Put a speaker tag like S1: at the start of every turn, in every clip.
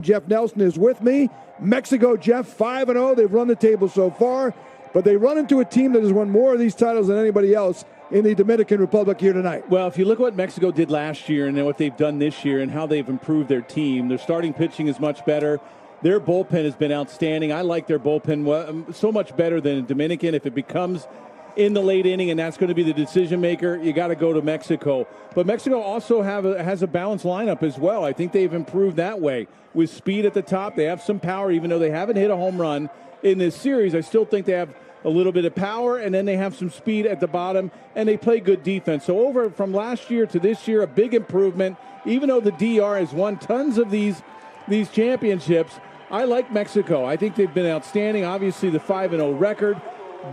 S1: Jeff Nelson is with me. Mexico, Jeff, 5-0. They've run the table so far, but they run into a team that has won more of these titles than anybody else in the Dominican Republic here tonight.
S2: Well, if you look at what Mexico did last year and then what they've done this year and how they've improved their team, their starting pitching is much better. Their bullpen has been outstanding. I like their bullpen so much better than Dominican. If it becomes in the late inning and that's going to be the decision maker, you got to go to Mexico. But Mexico also has a balanced lineup as well. I think they've improved that way. With speed at the top, they have some power, even though they haven't hit a home run in this series. I still think they have a little bit of power, and then they have some speed at the bottom, and they play good defense. So over from last year to this year, a big improvement. Even though the DR has won tons of these championships, I like Mexico. I think they've been outstanding. Obviously, the 5-0 record.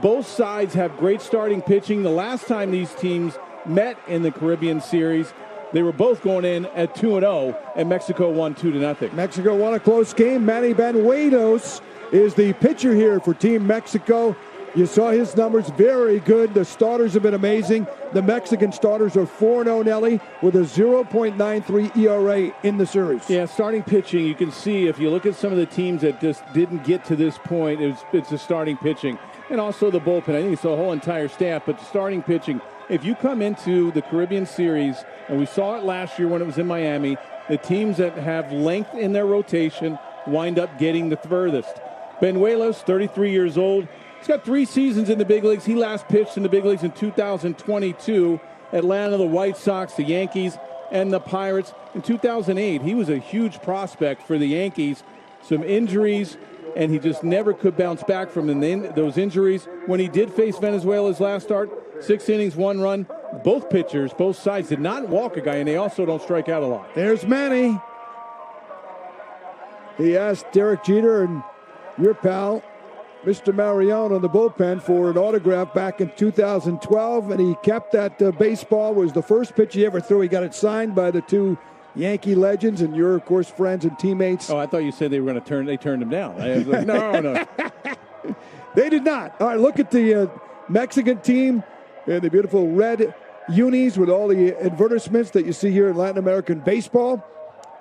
S2: Both sides have great starting pitching. The last time these teams met in the Caribbean Series, they were both going in at 2-0, and Mexico won 2-0.
S1: Mexico won a close game. Manny Banuelos is the pitcher here for Team Mexico. You saw his numbers, very good. The starters have been amazing. The Mexican starters are 4-0, Nelly, with a 0.93 ERA in the series.
S2: Yeah, starting pitching, you can see if you look at some of the teams that just didn't get to this point, it's the starting pitching. And also the bullpen. I think it's the whole entire staff, but the starting pitching. If you come into the Caribbean Series, and we saw it last year when it was in Miami, the teams that have length in their rotation wind up getting the furthest. Banuelos, 33 years old. He's got 3 seasons in the big leagues. He last pitched in the big leagues in 2022. Atlanta, the White Sox, the Yankees, and the Pirates. In 2008, he was a huge prospect for the Yankees. Some injuries, and he just never could bounce back from those injuries. When he did face Venezuela's last start, 6 innings, 1 run. Both pitchers, both sides did not walk a guy, and they also don't strike out a lot.
S1: There's Manny. He asked Derek Jeter and your pal, Mr. Marion, on the bullpen for an autograph back in 2012, and he kept that baseball. Was the first pitch he ever threw. He got it signed by the 2 Yankee legends, and you're, of course, friends and teammates.
S2: Oh, I thought you said they were going to they turned him down. I was like, no.
S1: They did not. All right, look at the Mexican team in the beautiful red unis with all the advertisements that you see here in Latin American baseball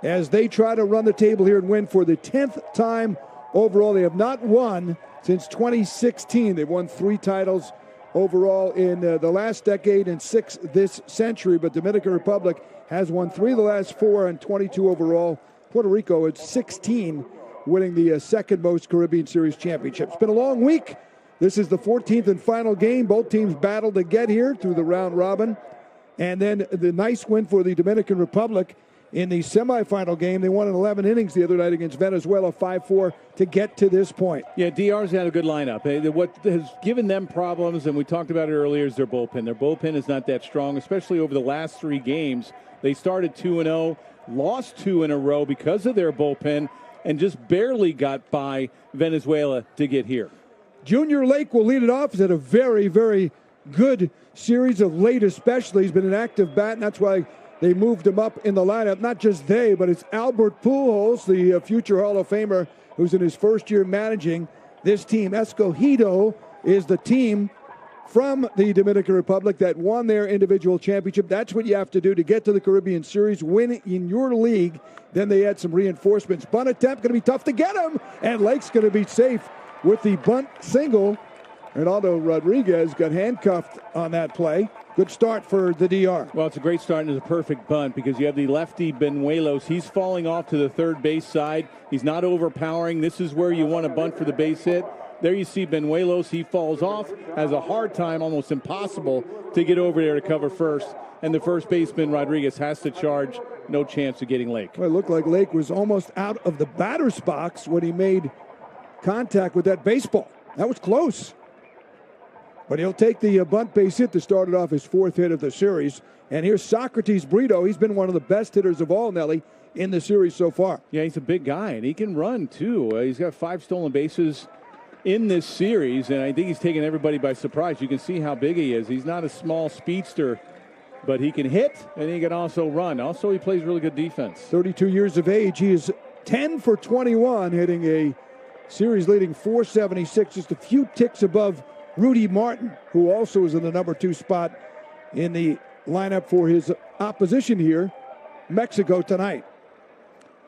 S1: as they try to run the table here and win for the 10th time overall. They have not won since 2016. They've won 3 titles overall in the last decade and 6 this century, but Dominican Republic has won 3 of the last 4 and 22 overall. Puerto Rico is 16, winning the second most Caribbean Series championship. It's been a long week. This is the 14th and final game. Both teams battled to get here through the round robin. And then the nice win for the Dominican Republic in the semifinal game. They won in 11 innings the other night against Venezuela, 5-4, to get to this point.
S2: Yeah, DR's had a good lineup. What has given them problems, and we talked about it earlier, is their bullpen. Their bullpen is not that strong, especially over the last 3 games. They started 2-0, lost 2 in a row because of their bullpen, and just barely got by Venezuela to get here.
S1: Junior Lake will lead it off. He's had a very, very good series of late, especially. He's been an active bat, and that's why they moved him up in the lineup. Not just they, but it's Albert Pujols, the future Hall of Famer, who's in his first year managing this team. Escogido is the team from the Dominican Republic that won their individual championship. That's what you have to do to get to the Caribbean Series, win in your league. Then they had some reinforcements. Bunt attempt, going to be tough to get him, and Lake's going to be safe with the bunt single. Ronaldo Rodriguez got handcuffed on that play. Good start for the DR.
S2: Well, it's a great start and it's a perfect bunt because you have the lefty Banuelos. He's falling off to the third base side. He's not overpowering. This is where you want to bunt for the base hit. There you see Banuelos. He falls off, has a hard time, almost impossible, to get over there to cover first. And the first baseman, Rodriguez, has to charge. No chance of getting Lake.
S1: Well, it looked like Lake was almost out of the batter's box when he made contact with that baseball. That was close. But he'll take the bunt base hit to start it off, his 4th hit of the series. And here's Socrates Brito. He's been one of the best hitters of all, Nelly, in the series so far.
S2: Yeah, he's a big guy, and he can run, too. He's got 5 stolen bases in this series, and I think he's taken everybody by surprise. You can see how big he is. He's not a small speedster, but he can hit, and he can also run. Also, he plays really good defense.
S1: 32 years of age. He is 10 for 21, hitting a series-leading .476, just a few ticks above Rudy Martin, who also is in the number 2 spot in the lineup for his opposition here, Mexico, tonight.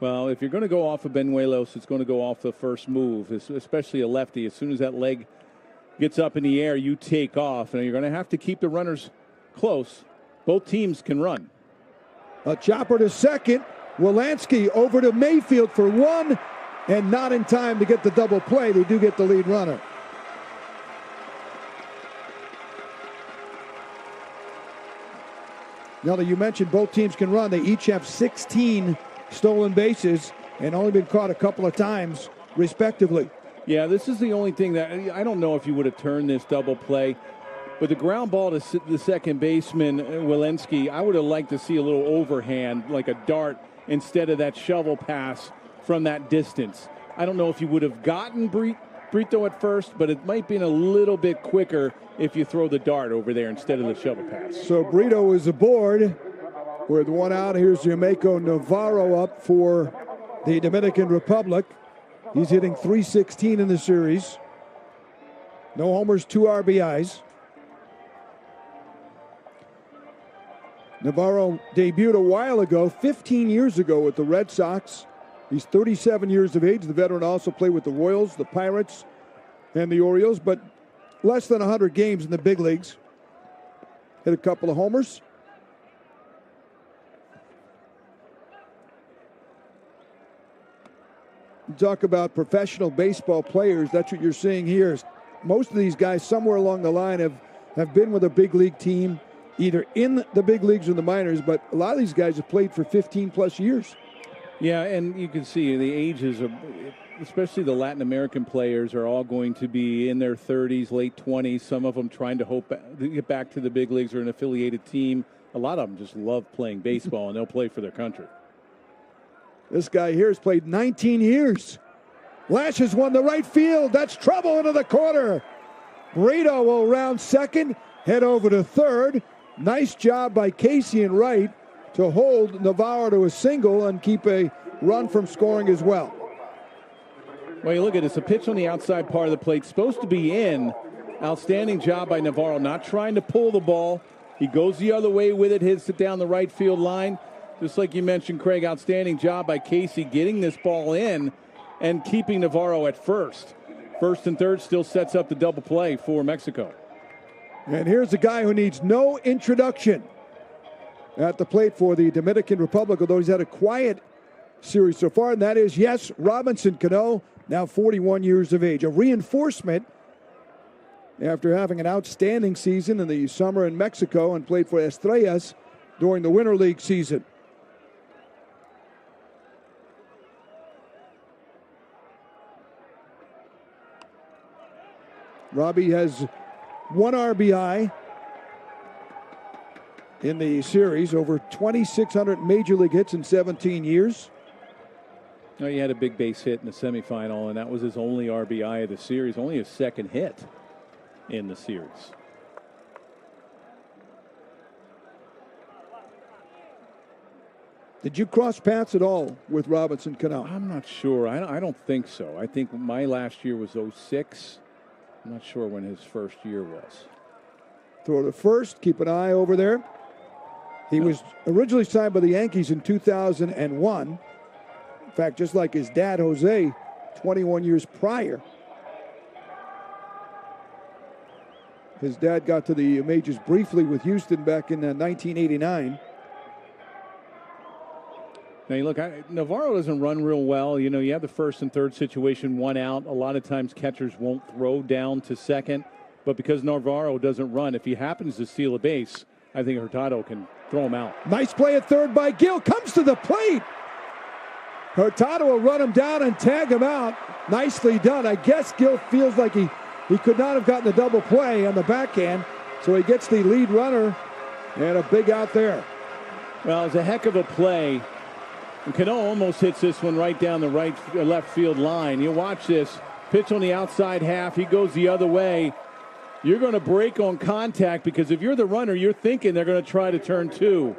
S2: Well, if you're going to go off of Benuelos, it's going to go off the first move, especially a lefty. As soon as that leg gets up in the air, you take off, and you're going to have to keep the runners close. Both teams can run.
S1: A chopper to second. Wolanski over to Mayfield for one, and not in time to get the double play. They do get the lead runner. Now that you mentioned both teams can run, they each have 16 stolen bases and only been caught a couple of times, respectively.
S2: Yeah, this is the only thing that I don't know if you would have turned this double play. But the ground ball to the second baseman, Wolanski, I would have liked to see a little overhand, like a dart, instead of that shovel pass from that distance. I don't know if you would have gotten Brito at first, but it might be a little bit quicker if you throw the dart over there instead of the shovel pass.
S1: So Brito is aboard with one out. Here's Yamaico Navarro up for the Dominican Republic. He's hitting .316 in the series. No homers, 2 RBIs. Navarro debuted a while ago, 15 years ago with the Red Sox. He's 37 years of age. The veteran also played with the Royals, the Pirates, and the Orioles, but less than 100 games in the big leagues. Hit a couple of homers. You talk about professional baseball players, that's what you're seeing here. Most of these guys somewhere along the line have been with a big league team, either in the big leagues or the minors, but a lot of these guys have played for 15 plus years.
S2: Yeah, and you can see the ages of, especially the Latin American players, are all going to be in their 30s, late 20s. Some of them trying to hope to get back to the big leagues or an affiliated team. A lot of them just love playing baseball, and they'll play for their country.
S1: This guy here has played 19 years. Lashes one to right field. That's trouble into the corner. Brito will round second, head over to third. Nice job by Casey in right to hold Navarro to a single and keep a run from scoring as well.
S2: Well, you look at it, it's a pitch on the outside part of the plate, supposed to be in. Outstanding job by Navarro, not trying to pull the ball. He goes the other way with it, hits it down the right field line. Just like you mentioned, Craig, outstanding job by Casey getting this ball in and keeping Navarro at first. First and third still sets up the double play for Mexico.
S1: And here's a guy who needs no introduction at the plate for the Dominican Republic, although he's had a quiet series so far, and that is, yes, Robinson Cano, now 41 years of age. A reinforcement after having an outstanding season in the summer in Mexico and played for Estrellas during the Winter League season. Robbie has 1 RBI in the series, over 2,600 major league hits in 17 years.
S2: No, he had a big base hit in the semifinal, and that was his only RBI of the series, only his second hit in the series.
S1: Did you cross paths at all with Robinson Cano?
S2: I'm not sure. I don't think so. I think my last year was 06. I'm not sure when his first year was.
S1: Throw to first. Keep an eye over there. He was originally signed by the Yankees in 2001. In fact, just like his dad, Jose, 21 years prior. His dad got to the majors briefly with Houston back in 1989.
S2: Now, you look, Navarro doesn't run real well. You know, you have the first and third situation, 1 out. A lot of times catchers won't throw down to second. But because Navarro doesn't run, if he happens to steal a base, I think Hurtado can throw him out.
S1: Nice play at third by Gill. Comes to the plate. Hurtado will run him down and tag him out. Nicely done. I guess Gill feels like he could not have gotten the double play on the backhand. So he gets the lead runner and a big out there.
S2: Well, it's a heck of a play. And Cano almost hits this one right down the left field line. You watch this. Pitch on the outside half. He goes the other way. You're going to break on contact because if you're the runner, you're thinking they're going to try to turn 2.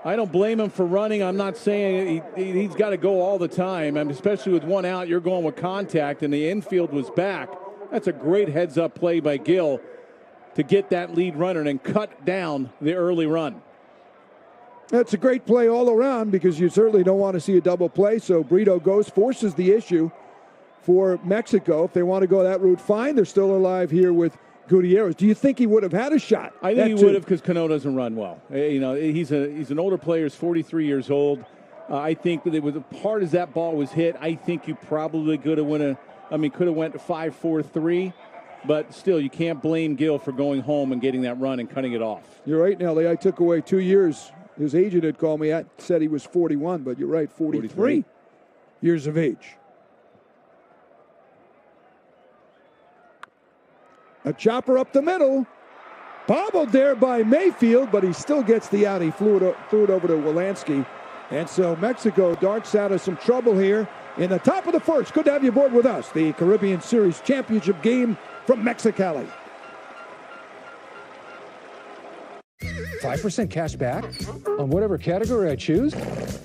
S2: I don't blame him for running. I'm not saying he's got to go all the time. I mean, especially with 1 out, you're going with contact, and the infield was back. That's a great heads-up play by Gill to get that lead runner and cut down the early run.
S1: That's a great play all around because you certainly don't want to see a double play. So Brito goes, forces the issue for Mexico. If they want to go that route, fine. They're still alive here with Gutierrez. Do you think he would have had a shot?
S2: I think he would have because Cano doesn't run well. You know, he's an older player. He's 43 years old. I think that it was as hard as that ball was hit. I think you probably could have went to 5-4-3. But still, you can't blame Gil for going home and getting that run and cutting it off.
S1: You're right, Nelly. I took away 2 years. His agent had called me, said he was 41, but you're right, 43 years of age. A chopper up the middle. Bobbled there by Mayfield, but he still gets the out. He threw it over to Wolanski. And so Mexico darts out of some trouble here in the top of the first. Good to have you aboard with us. The Caribbean Series Championship game from Mexicali.
S3: 5% cash back on whatever category I choose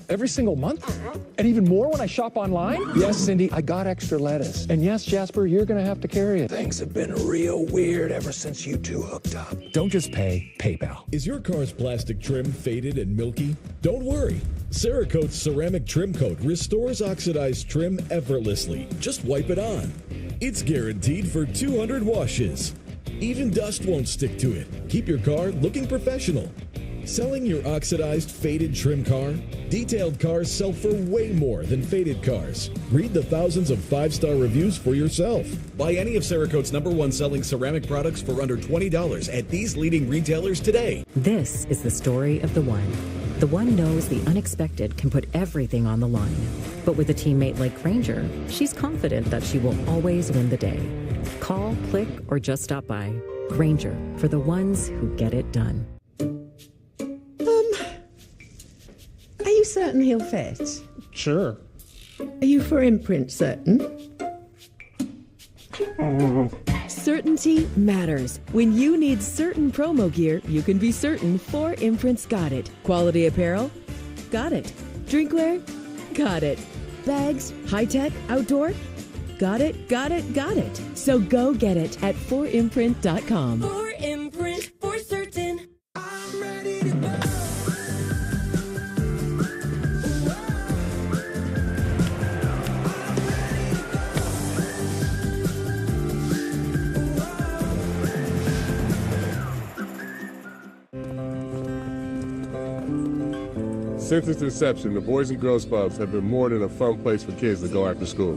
S3: every single month? And even more when I shop online? Yes, Cindy, I got extra lettuce. And yes, Jasper, you're going to have to carry it. Things have been real weird ever since you two hooked up. Don't just pay, PayPal.
S4: Is your car's plastic trim faded and milky? Don't worry. Cerakote's ceramic trim coat restores oxidized trim effortlessly. Just wipe it on. It's guaranteed for 200 washes. Even dust won't stick to it. Keep your car looking professional. Selling your oxidized, faded trim car? Detailed cars sell for way more than faded cars. Read the thousands of 5-star reviews for yourself. Buy any of Cerakote's #1 selling ceramic products for under $20 at these leading retailers today.
S5: This is the story of the one. The one knows the unexpected can put everything on the line. But with a teammate like Granger, she's confident that she will always win the day. Call, click, or just stop by. Granger, for the ones who get it done.
S6: Are you certain he'll fit?
S3: Sure.
S6: Are you for imprint certain?
S7: Certainty matters. When you need certain promo gear, you can be certain 4 Imprints got it. Quality apparel? Got it. Drinkware? Got it. Bags? High-tech? Outdoor? Got it, got it, got it. So go get it at 4imprint.com.
S8: 4imprint for certain. I'm ready to go.
S9: Since its inception, the Boys and Girls Clubs have been more than a fun place for kids to go after school.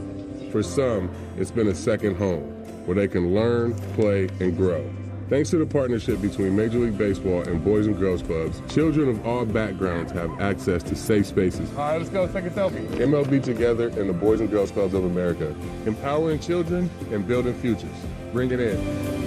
S9: For some, it's been a second home where they can learn, play, and grow. Thanks to the partnership between Major League Baseball and Boys and Girls Clubs, children of all backgrounds have access to safe spaces. All right, let's go take a selfie. MLB Together and the Boys and Girls Clubs of America, empowering children and building futures. Bring it in.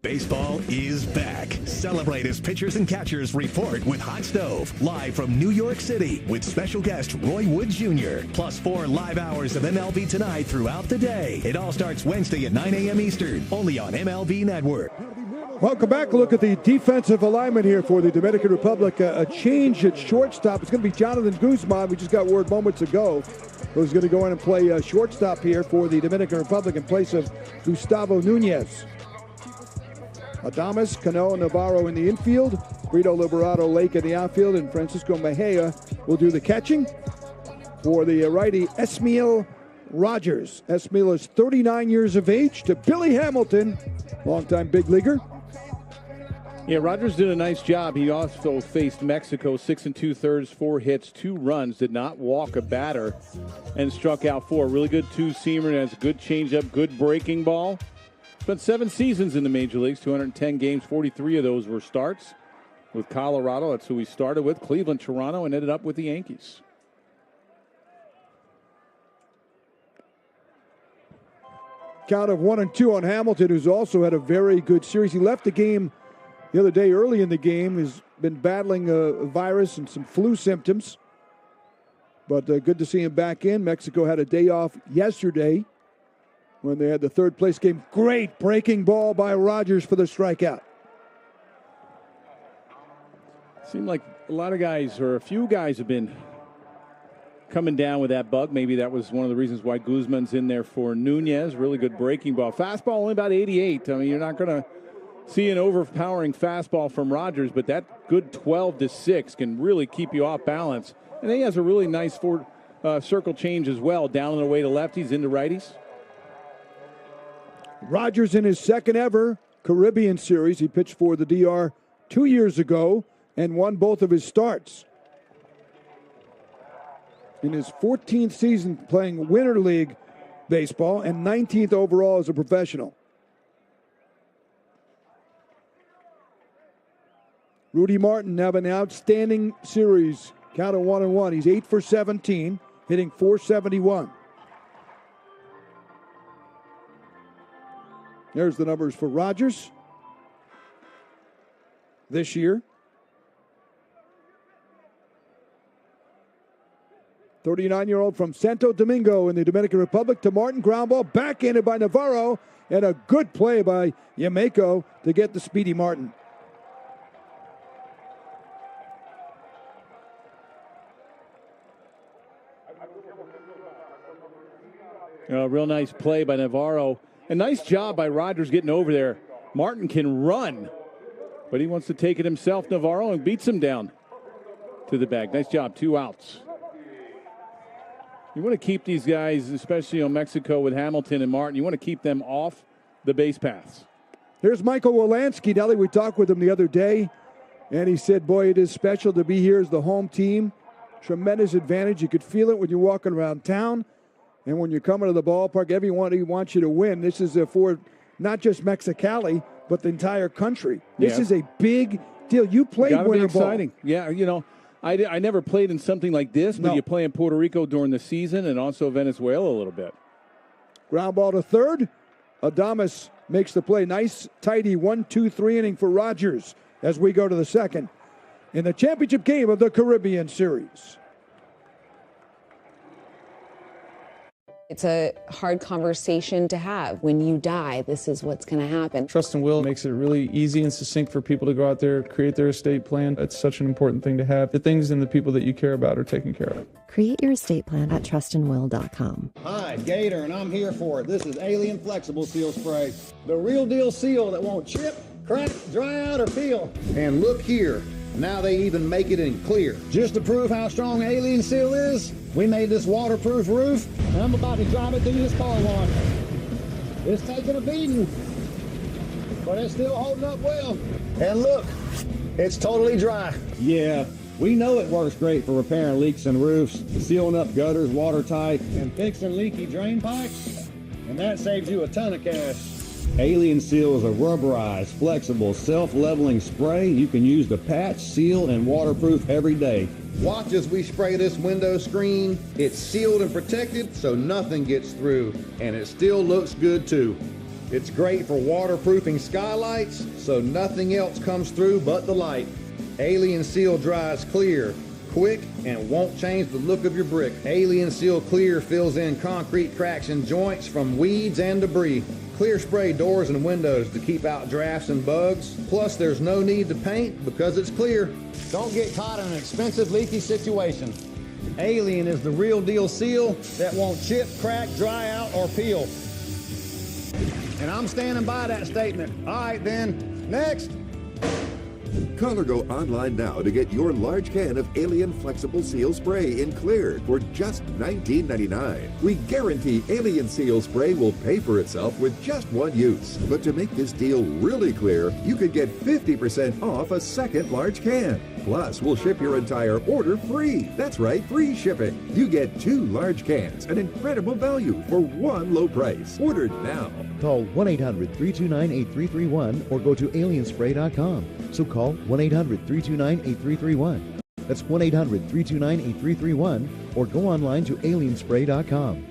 S10: Baseball is back. Celebrate as pitchers and catchers report with Hot Stove, live from New York City with special guest Roy Wood Jr. Plus 4 live hours of MLB Tonight throughout the day. It all starts Wednesday at 9 a.m. Eastern, only on MLB Network.
S1: Welcome back. A look at the defensive alignment here for the Dominican Republic. A change at shortstop. It's going to be Jonathan Guzman. We just got word moments ago who's going to go in and play shortstop here for the Dominican Republic in place of Gustavo Nunez. Adames, Cano, Navarro in the infield, Brito, Liberato, Lake in the outfield, and Francisco Mejia will do the catching. For the righty, Esmael Rogers. Esmael is 39 years of age to Billy Hamilton, longtime big leaguer.
S2: Yeah, Rogers did a nice job. He also faced Mexico 6 2/3, 4 hits, 2 runs, did not walk a batter, and struck out 4. Really good two-seamer, has a good changeup, good breaking ball. Spent 7 seasons in the major leagues, 210 games, 43 of those were starts with Colorado. That's who he started with, Cleveland, Toronto, and ended up with the Yankees.
S1: Count of 1-2 on Hamilton, who's also had a very good series. He left the game the other day early in the game. Has been battling a virus and some flu symptoms. But good to see him back in. Mexico had a day off yesterday when they had the third place game. Great breaking ball by Rogers for the strikeout.
S2: Seemed like a lot of guys, or a few guys, have been coming down with that bug. Maybe that was one of the reasons why Guzman's in there for Nunez. Really good breaking ball. Fastball only about 88. I mean, you're not going to see an overpowering fastball from Rogers, but that good 12-6 can really keep you off balance. And he has a really nice circle change as well, down and away to lefties, into righties.
S1: Rogers in his second ever Caribbean Series. He pitched for the DR 2 years ago and won both of his starts. In his 14th season playing Winter League baseball and 19th overall as a professional. Rudy Martin having an outstanding series. Count of 1-1. He's 8 for 17, hitting .471. There's the numbers for Rogers this year. 39-year-old from Santo Domingo in the Dominican Republic to Martin. Ground ball backhanded by Navarro, and a good play by Yamaiko to get the speedy Martin.
S2: A real nice play by Navarro. A nice job by Rogers getting over there. Martin can run, but he wants to take it himself, Navarro, and beats him down to the bag. Nice job, 2 outs. You want to keep these guys, especially on Mexico with Hamilton and Martin, you want to keep them off the base paths.
S1: Here's Michael Wolanski, Nelly. We talked with him the other day, and he said, boy, it is special to be here as the home team. Tremendous advantage. You could feel it when you're walking around town. And when you're coming to the ballpark, everyone wants you to win. This is for not just Mexicali, but the entire country. This is a big deal. You played winter ball.
S2: Exciting. Yeah, you know, I never played in something like this, but you play in Puerto Rico during the season and also Venezuela a little bit.
S1: Ground ball to third. Adames makes the play. Nice, tidy 1-2-3 inning for Rogers as we go to the second in the championship game of the Caribbean Series.
S11: It's a hard conversation to have. When you die, this is what's going to happen.
S12: Trust and will makes it really easy and succinct for people to go out there, create their estate plan. It's such an important thing to have. The things and the people that you care about are taken care of.
S13: Create your estate plan at trustandwill.com.
S14: Hi, Gator, and I'm here for it. This is Alien Flexible Seal Spray. The real deal seal that won't chip, crack, dry out, or peel. And look here. Now they even make it in clear. Just to prove how strong Alien Seal is, we made this waterproof roof, and I'm about to drive it through this car wash. It's taking a beating, but it's still holding up well. And look, it's totally dry. Yeah, we know it works great for repairing leaks in roofs, sealing up gutters watertight, and fixing leaky drain pipes. And that saves you a ton of cash. Alien Seal is a rubberized, flexible, self-leveling spray you can use to patch, seal, and waterproof every day. Watch as we spray this window screen. It's sealed and protected so nothing gets through, and it still looks good too. It's great for waterproofing skylights so nothing else comes through but the light. Alien Seal dries clear, quick, and won't change the look of your brick. Alien Seal Clear fills in concrete cracks and joints from weeds and debris. Clear spray doors and windows to keep out drafts and bugs. Plus, there's no need to paint because it's clear. Don't get caught in an expensive leaky situation. Alien is the real deal seal that won't chip, crack, dry out, or peel. And I'm standing by that statement. All right, then. Next.
S15: Call or go online now to get your large can of Alien Flexible Seal Spray in clear for just $19.99. We guarantee Alien Seal Spray will pay for itself with just one use. But to make this deal really clear, you could get 50% off a second large can. Plus, we'll ship your entire order free. That's right, free shipping. You get 2 large cans, an incredible value for one low price. Order now.
S16: Call 1-800-329-8331 or go to alienspray.com. So call 1-800-329-8331. That's 1-800-329-8331 or go online to alienspray.com.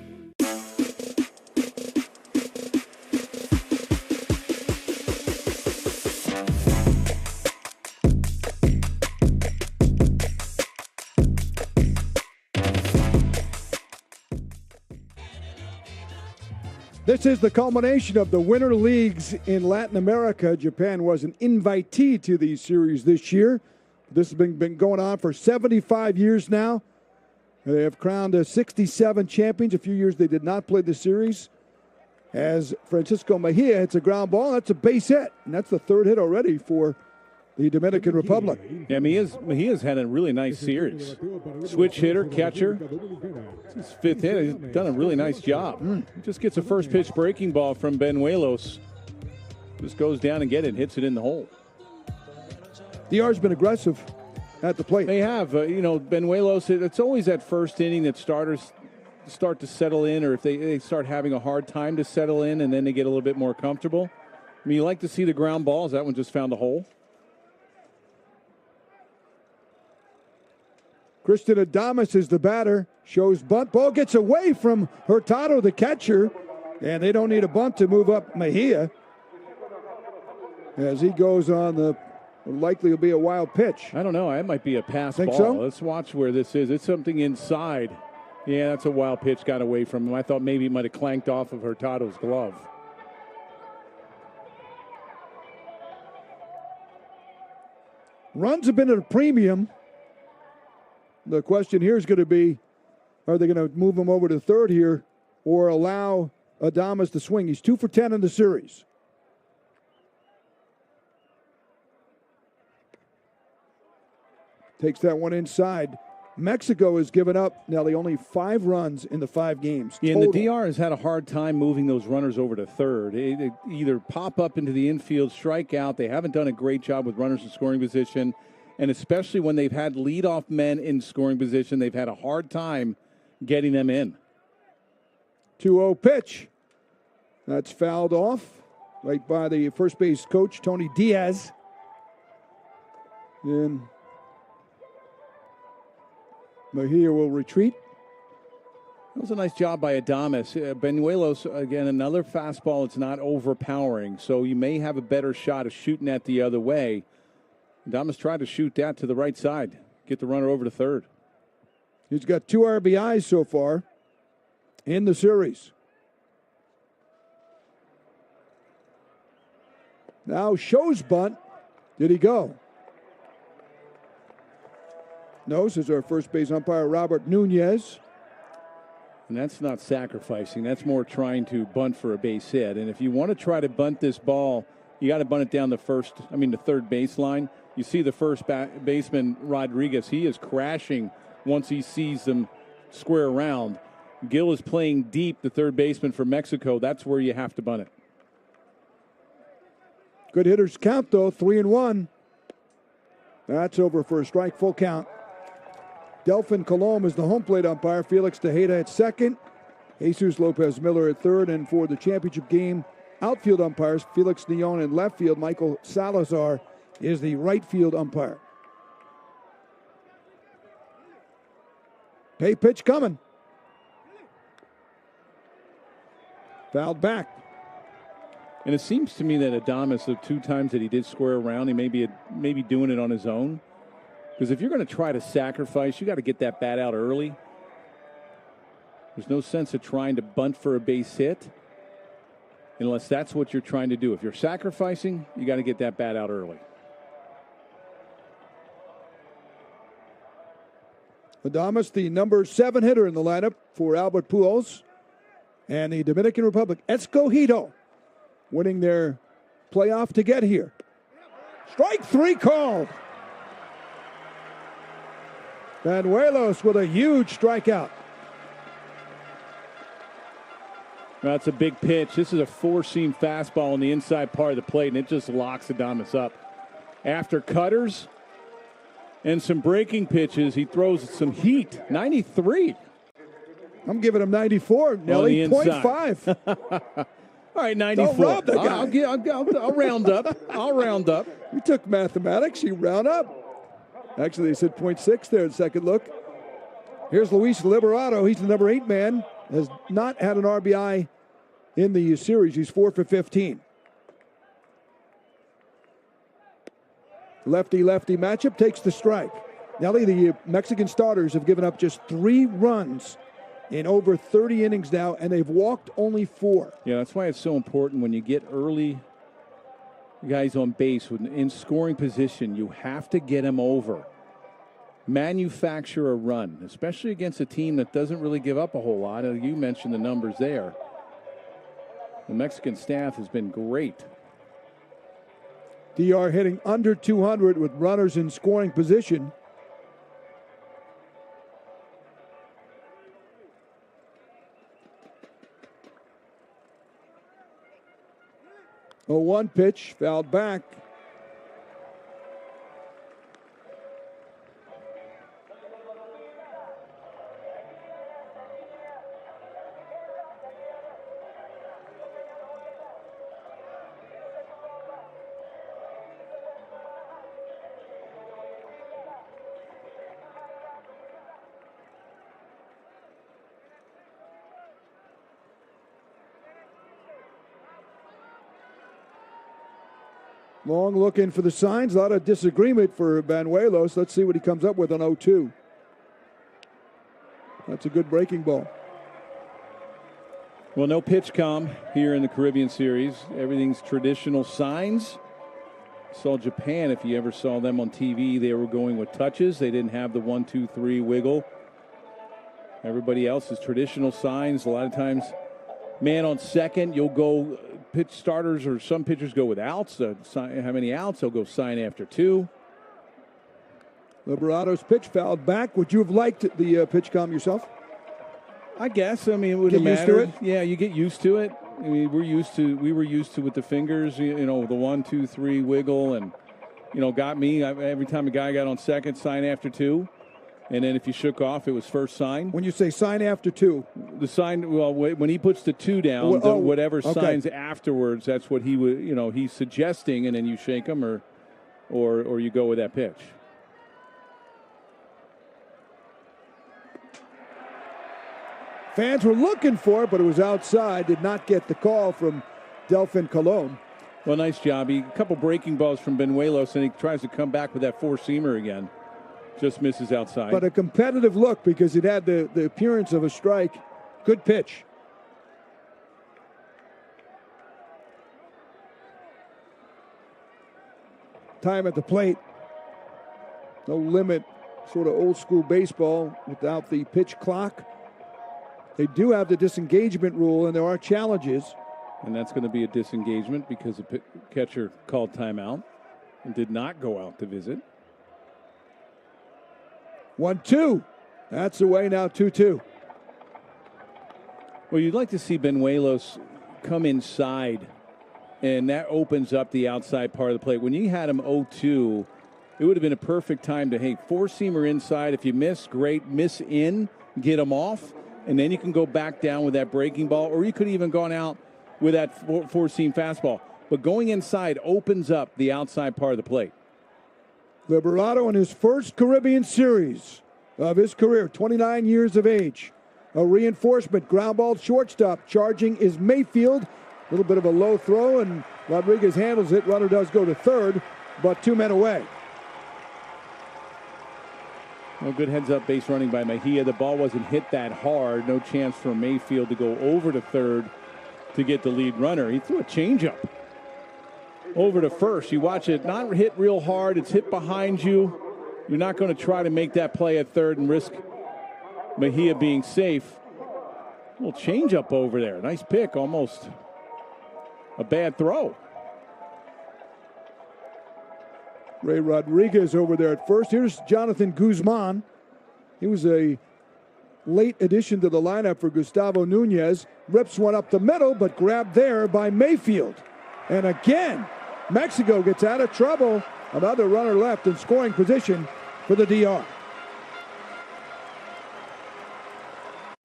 S1: This is the culmination of the Winter Leagues in Latin America. Japan was an invitee to these series this year. This has been going on for 75 years now. They have crowned 67 champions. A few years they did not play the series. as Francisco Mejia hits a ground ball. That's a base hit, and that's the third hit already for the Dominican Republic.
S2: Yeah, Mejia's had a really nice series. Switch hitter, catcher. It's his fifth hit. He's done a really nice job. He just gets a first pitch breaking ball from Benuelos. Just goes down and gets it, hits it in the hole.
S1: DR's been aggressive at the plate.
S2: They have. Benuelos, it's always that first inning that starters start to settle in, or if they start having a hard time to settle in, and then they get a little bit more comfortable. I mean, you like to see the ground balls. That one just found a hole.
S1: Christian Adames is the batter. Shows bunt. Ball gets away from Hurtado, the catcher. And they don't need a bunt to move up Mejia. As he goes on the likely will be a wild pitch.
S2: I don't know. That might be a pass
S1: Think
S2: ball.
S1: so?
S2: Let's watch where this is. It's something inside. Yeah, that's a wild pitch. Got away from him. I thought maybe it might have clanked off of Hurtado's glove.
S1: Runs have been at a premium. The question here is going to be, are they going to move him over to third here or allow Adames to swing? He's 2 for 10 in the series. Takes that one inside. Mexico has given up, Nelly, only 5 runs in the 5 games.
S2: Yeah, and the DR has had a hard time moving those runners over to third. They either pop up into the infield, strike out. They haven't done a great job with runners in scoring position. And especially when they've had leadoff men in scoring position, they've had a hard time getting them in.
S1: 2-0 pitch. That's fouled off right by the first base coach, Tony Diaz. And Mejia will retreat.
S2: That was a nice job by Adames. Benuelos, again, another fastball. It's not overpowering, so you may have a better shot of shooting that the other way. Adames tried to shoot that to the right side, get the runner over to third.
S1: He's got 2 RBIs so far in the series. Now shows bunt. Did he go? No, says our first base umpire, Robert Nunez.
S2: And that's not sacrificing. That's more trying to bunt for a base hit. And if you want to try to bunt this ball, you got to bunt it down the third baseline. You see the first baseman, Rodriguez, he is crashing once he sees them square around. Gil is playing deep, the third baseman for Mexico. That's where you have to bunt it.
S1: Good hitters count, though, 3-1. That's over for a strike, full count. Delfin Colom is the home plate umpire. Felix Tejeda at second. Jesus Lopez Miller at third. And for the championship game, outfield umpires, Felix Neon in left field. Michael Salazar is the right field umpire. Pay pitch coming. Fouled back.
S2: And it seems to me that Adames, the 2 times that he did square around, he may be doing it on his own. Because if you're going to try to sacrifice, you got to get that bat out early. There's no sense of trying to bunt for a base hit unless that's what you're trying to do. If you're sacrificing, you got to get that bat out early.
S1: Adames, the number 7 hitter in the lineup for Albert Pujols. And the Dominican Republic, Escogido, winning their playoff to get here. Strike 3 called. Benuelos with a huge strikeout.
S2: That's a big pitch. This is a 4-seam fastball on the inside part of the plate, and it just locks Adames up. After cutters and some breaking pitches, he throws some heat. 93.
S1: I'm giving him 94, Nelly. 0.5.
S2: All right, 94.
S1: Don't rob the guy.
S2: I'll round up. I'll round up.
S1: You took mathematics. You round up. Actually, they said 0.6 there in second look. Here's Luis Liberato. He's the number 8 man. Has not had an RBI in the series. He's 4 for 15. Lefty-lefty matchup takes the strike. Nelly, the Mexican starters have given up just 3 runs in over 30 innings now, and they've walked only 4.
S2: Yeah, that's why it's so important when you get early guys on base in scoring position. You have to get them over. Manufacture a run, especially against a team that doesn't really give up a whole lot. You mentioned the numbers there. The Mexican staff has been great.
S1: DR hitting under 200 with runners in scoring position. A 1 pitch, fouled back. Long looking for the signs. A lot of disagreement for Banuelos. Let's see what he comes up with on 0-2. That's a good breaking ball.
S2: Well, no pitch com here in the Caribbean Series. Everything's traditional signs. Saw Japan, if you ever saw them on TV, they were going with touches. They didn't have the 1, 2, 3 wiggle. Everybody else is traditional signs. A lot of times, man on second, you'll go pitch starters, or some pitchers go with outs. How many outs? They'll go sign after 2.
S1: Liberado's pitch fouled back. Would you have liked the pitch com yourself?
S2: I guess. I mean, it would have mattered. Yeah, you get used to it. I mean, we were used to with the fingers, the 1, 2, 3 wiggle, and got me every time a guy got on second, sign after 2. And then if you shook off, it was first sign.
S1: When you say sign after 2?
S2: The sign, well, when he puts the 2 down, whatever signs afterwards, that's what he would, he's suggesting, and then you shake him or you go with that pitch.
S1: Fans were looking for it, but it was outside. Did not get the call from Delfin Colon.
S2: Well, nice job. A couple breaking balls from Banuelos, and he tries to come back with that 4-seamer again. Just misses outside.
S1: But a competitive look because it had the appearance of a strike. Good pitch. Time at the plate. No limit. Sort of old school baseball without the pitch clock. They do have the disengagement rule, and there are challenges.
S2: And that's going to be a disengagement because the catcher called timeout and did not go out to visit.
S1: 1-2. That's away now, 2-2.
S2: Well, you'd like to see Banuelos come inside, and that opens up the outside part of the plate. When you had him 0-2, it would have been a perfect time to, 4-seamer inside. If you miss, great. Miss in, get him off, and then you can go back down with that breaking ball, or you could even gone out with that 4-seam fastball. But going inside opens up the outside part of the plate.
S1: Liberato in his first Caribbean Series of his career, 29 years of age. A reinforcement, ground ball shortstop. Charging is Mayfield. A little bit of a low throw, and Rodriguez handles it. Runner does go to third, but 2 men away.
S2: Well, good heads-up base running by Mejia. The ball wasn't hit that hard. No chance for Mayfield to go over to third to get the lead runner. He threw a changeup over to first. You watch it not hit real hard. It's hit behind you. You're not going to try to make that play at third and risk Mejia being safe. A little changeup over there. Nice pick. Almost a bad throw.
S1: Ray Rodriguez over there at first. Here's Jonathan Guzman. He was a late addition to the lineup for Gustavo Nunez. Rips one up the middle, but grabbed there by Mayfield. And again, Mexico gets out of trouble. Another runner left in scoring position for the DR.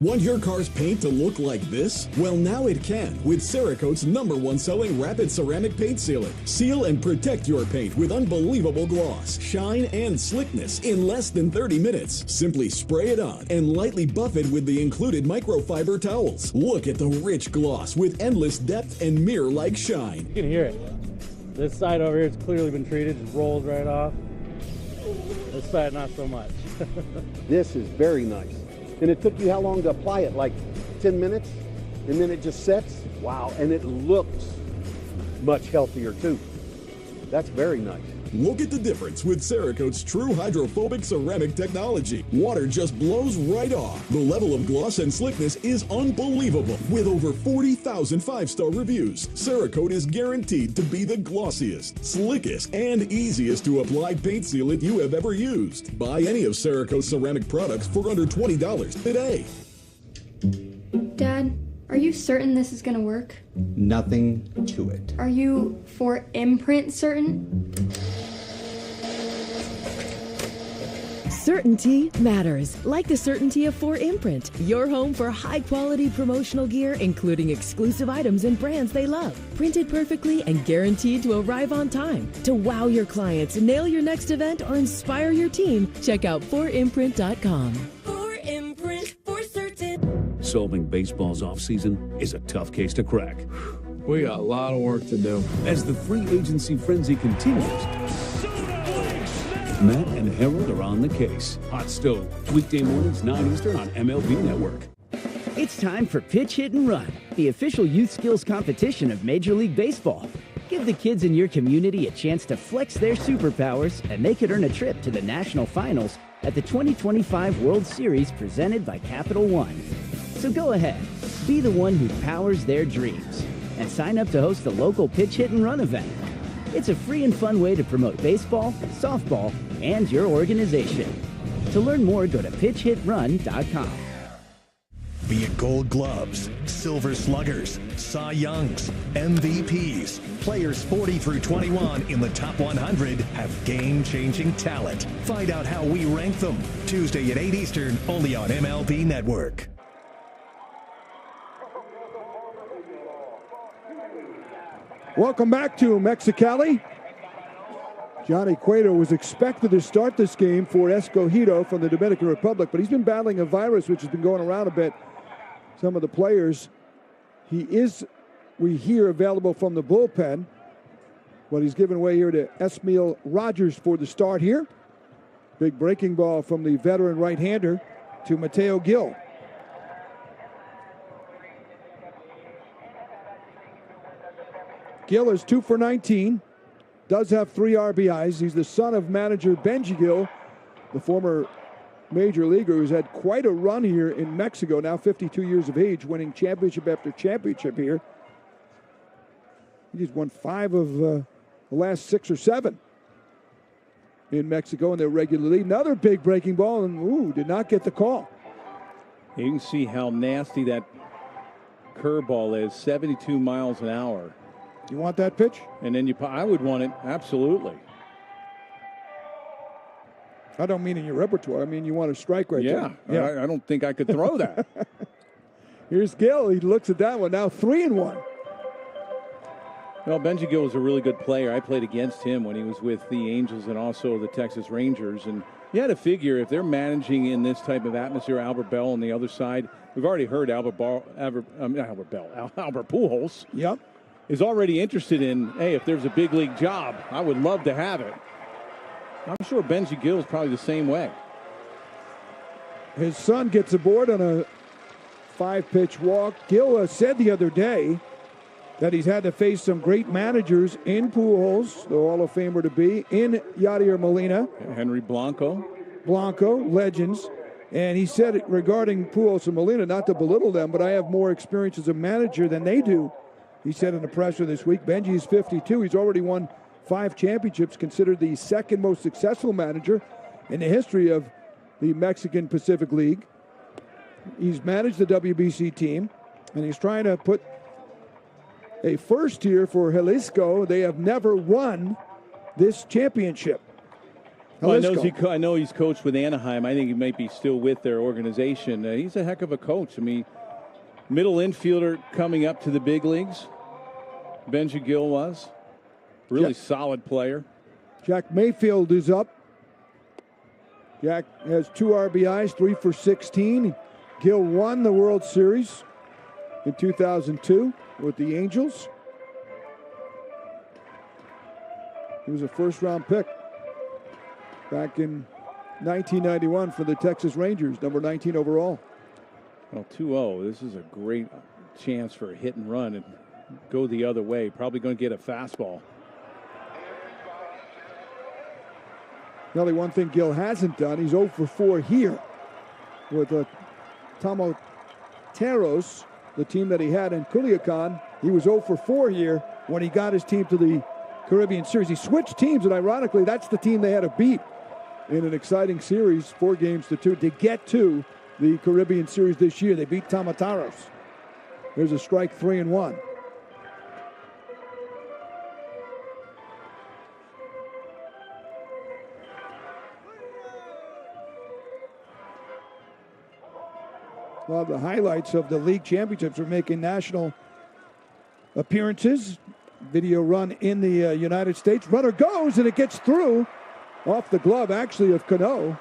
S4: Want your car's paint to look like this? Well, now it can with Cerakote's #1 selling rapid ceramic paint sealer. Seal and protect your paint with unbelievable gloss, shine, and slickness in less than 30 minutes. Simply spray it on and lightly buff it with the included microfiber towels. Look at the rich gloss with endless depth and mirror-like shine.
S17: You can hear it. This side over here has clearly been treated, just rolls right off. This side, not so much.
S18: This is very nice. And it took you how long to apply it? Like 10 minutes? And then it just sets? Wow, and it looks much healthier too. That's very nice.
S4: Look at the difference with Cerakote's true hydrophobic ceramic technology. Water just blows right off. The level of gloss and slickness is unbelievable. With over 40,000 5-star reviews, Cerakote is guaranteed to be the glossiest, slickest, and easiest to apply paint sealant you have ever used. Buy any of Cerakote's ceramic products for under $20 today.
S19: Dad, are you certain this is gonna work?
S20: Nothing to it.
S19: Are you for imprint certain?
S7: Certainty matters, like the certainty of 4imprint, your home for high-quality promotional gear, including exclusive items and brands they love. Printed perfectly and guaranteed to arrive on time. To wow your clients, nail your next event, or inspire your team, check out 4imprint.com.
S8: 4imprint, for certain.
S21: Solving baseball's offseason is a tough case to crack.
S3: We got a lot of work to do.
S21: As the free agency frenzy continues, Matt and Harold are on the case. Hot Stove, weekday mornings, 9 Eastern on MLB Network.
S22: It's time for Pitch, Hit, and Run, the official youth skills competition of Major League Baseball. Give the kids in your community a chance to flex their superpowers, and they could earn a trip to the national finals at the 2025 World Series presented by Capital One. So go ahead, be the one who powers their dreams, and sign up to host the local Pitch, Hit, and Run event. It's a free and fun way to promote baseball, softball, and your organization. To learn more, go to pitchhitrun.com.
S10: Be it Gold Gloves, Silver Sluggers, Cy Youngs, MVPs, players 40 through 21 in the top 100 have game-changing talent. Find out how we rank them. Tuesday at 8 Eastern, only on MLB Network.
S1: Welcome back to Mexicali. Johnny Cueto was expected to start this game for Escogido from the Dominican Republic, but he's been battling a virus which has been going around a bit. Some of the players, he is, we hear, available from the bullpen, but he's given way here to Esmil Rogers for the start here. Big breaking ball from the veteran right-hander to Mateo Gil. Gil is 2 for 19, does have 3 RBIs. He's the son of manager Benji Gil, the former major leaguer who's had quite a run here in Mexico, now 52 years of age, winning championship after championship here. He's won 5 of the last 6 or 7 in Mexico in their regular league. Another big breaking ball, and did not get the call.
S2: You can see how nasty that curveball is, 72 miles an hour.
S1: You want that pitch?
S2: And then I would want it, absolutely.
S1: I don't mean in your repertoire. I mean you want a strike right there.
S2: Yeah, I don't think I could throw that.
S1: Here's Gil. He looks at that one. Now 3-1.
S2: Well, Benji Gil was a really good player. I played against him when he was with the Angels and also the Texas Rangers. And you had to figure if they're managing in this type of atmosphere, Albert Bell on the other side. We've already heard Albert Pujols.
S1: Yep.
S2: Is already interested in, hey, if there's a big league job, I would love to have it. I'm sure Benji Gil is probably the same way.
S1: His son gets aboard on a 5-pitch walk. Gil said the other day that he's had to face some great managers in Pujols, the Hall of Famer to be, in Yadier Molina.
S2: Henry Blanco,
S1: legends. And he said regarding Pujols and Molina, not to belittle them, but I have more experience as a manager than they do. He said in the presser this week. Benji is 52. He's already won 5 championships, considered the second most successful manager in the history of the Mexican Pacific League. He's managed the WBC team, and he's trying to put a first here for Jalisco. They have never won this championship.
S2: Well, I know he's coached with Anaheim. I think he might be still with their organization. He's a heck of a coach. I mean, middle infielder coming up to the big leagues. Benji Gil was. Really solid player.
S1: Jack Mayfield is up. Jack has 2 RBIs, 3 for 16. Gil won the World Series in 2002 with the Angels. He was a first-round pick back in 1991 for the Texas Rangers, number 19 overall.
S2: Well, 2-0. This is a great chance for a hit and run and go the other way. Probably going to get a fastball.
S1: The only one thing Gil hasn't done, he's 0 for 4 here with Tomateros, the team that he had in Culiacan. He was 0 for 4 here when he got his team to the Caribbean Series. He switched teams, and ironically, that's the team they had to beat in an exciting series, 4-2, to get to the Caribbean Series this year. They beat Tomateros. There's a strike, 3-1. Well, the highlights of the league championships are making national appearances. Video run in the United States. Runner goes, and it gets through off the glove, actually, of Cano.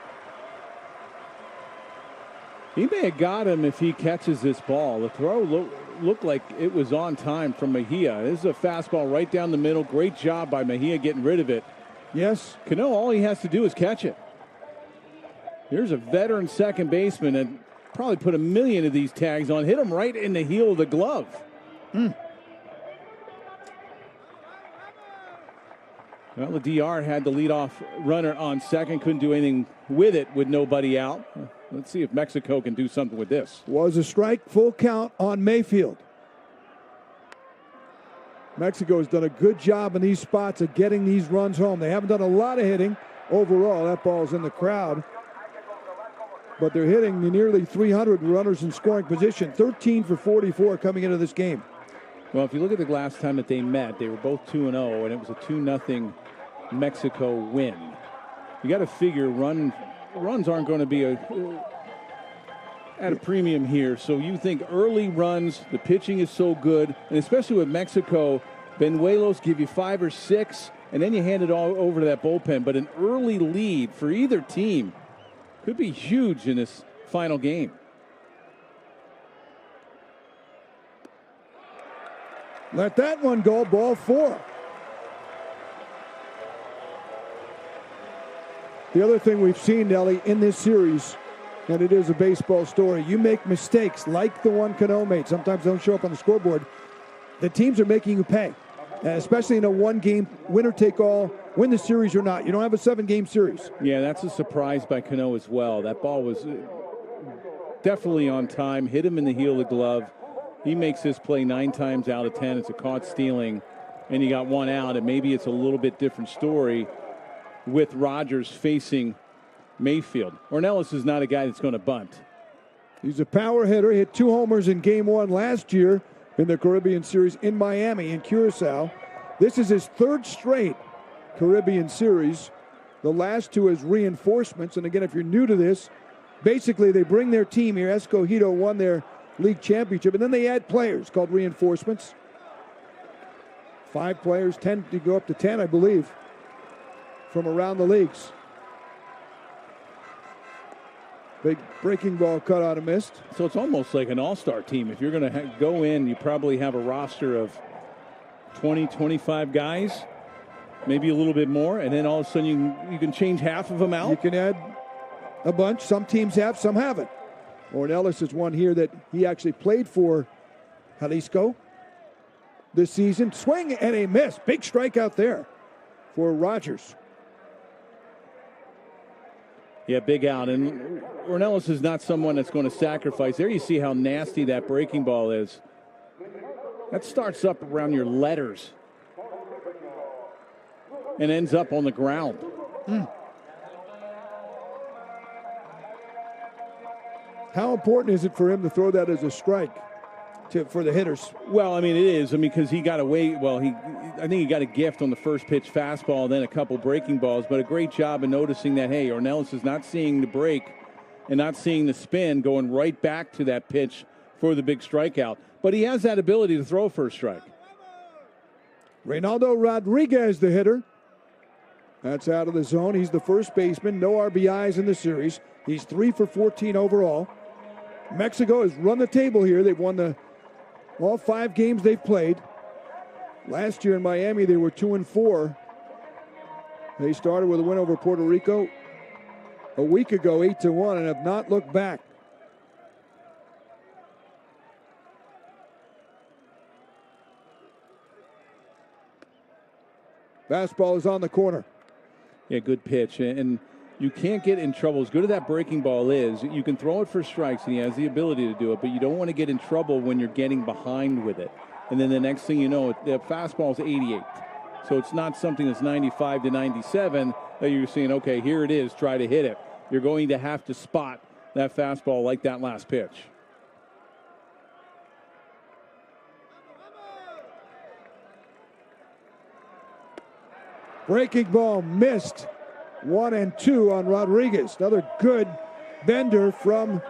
S2: He may have got him if he catches this ball. The throw looked like it was on time from Mejia. This is a fastball right down the middle. Great job by Mejia getting rid of it.
S1: Yes.
S2: Cano, all he has to do is catch it. Here's a veteran second baseman and probably put 1 million of these tags on. Hit him right in the heel of the glove. Well, the DR had the leadoff runner on second. Couldn't do anything with it with nobody out. Let's see if Mexico can do something with this.
S1: Was a strike, full count on Mayfield. Mexico has done a good job in these spots of getting these runs home. They haven't done a lot of hitting overall. That ball's in the crowd. But they're hitting nearly 300 runners in scoring position. 13 for 44 coming into this game.
S2: Well, if you look at the last time that they met, they were both 2-0, and it was a 2-0 Mexico win. You got to figure runs aren't going to be at a premium here. So you think early runs, the pitching is so good, and especially with Mexico, Benuelos give you 5 or 6, and then you hand it all over to that bullpen. But an early lead for either team could be huge in this final game.
S1: Let that one go, ball 4. The other thing we've seen, Nelly, in this series, and it is a baseball story, you make mistakes like the one Cano made. Sometimes they don't show up on the scoreboard. The teams are making you pay, especially in a one-game winner-take-all, win the series or not. You don't have a 7-game series.
S2: Yeah, that's a surprise by Cano as well. That ball was definitely on time, hit him in the heel of the glove. He makes this play 9 times out of 10. It's a caught stealing, and you got 1 out, and maybe it's a little bit different story with Rogers facing Mayfield. Ornelas is not a guy that's going to bunt.
S1: He's a power hitter. Hit 2 homers in Game 1 last year in the Caribbean Series in Miami, in Curacao. This is his 3rd straight Caribbean Series. The last 2 as reinforcements. And again, if you're new to this, basically they bring their team here. Escogido won their league championship, and then they add players called reinforcements. 5 players, 10 to go up to 10, I believe, from around the leagues. Big breaking ball cut out and missed.
S2: So it's almost like an all-star team. If you're going to go in, you probably have a roster of 20, 25 guys, maybe a little bit more, and then all of a sudden you can change half of them out.
S1: You can add a bunch. Some teams have, some haven't. Ornelas is one here that he actually played for Jalisco this season. Swing and a miss. Big strikeout there for Rogers.
S2: Yeah, big out. And Ornelas is not someone that's going to sacrifice. There you see how nasty that breaking ball is. That starts up around your letters and ends up on the ground.
S1: How important is it for him to throw that as a strike for the hitters?
S2: Well, I mean, it is. I mean, because he got away. Well, I think he got a gift on the first pitch fastball, then a couple breaking balls. But a great job in noticing that, hey, Ornelas is not seeing the break and not seeing the spin, going right back to that pitch for the big strikeout. But he has that ability to throw for a strike.
S1: Reynaldo Rodriguez, the hitter. That's out of the zone. He's the first baseman. No RBIs in the series. He's 3 for 14 overall. Mexico has run the table here. They've won all 5 games they've played. Last year in Miami, they were 2-4. They started with a win over Puerto Rico a week ago, 8-1, and have not looked back. Fastball is on the corner.
S2: Yeah, good pitch. And you can't get in trouble. As good as that breaking ball is, you can throw it for strikes, and he has the ability to do it, but you don't want to get in trouble when you're getting behind with it. And then the next thing you know, the fastball is 88. So it's not something that's 95 to 97 that you're seeing, okay, here it is, try to hit it. You're going to have to spot that fastball like that last pitch.
S1: Breaking ball missed. 1-2 on Rodriguez. Another good bender from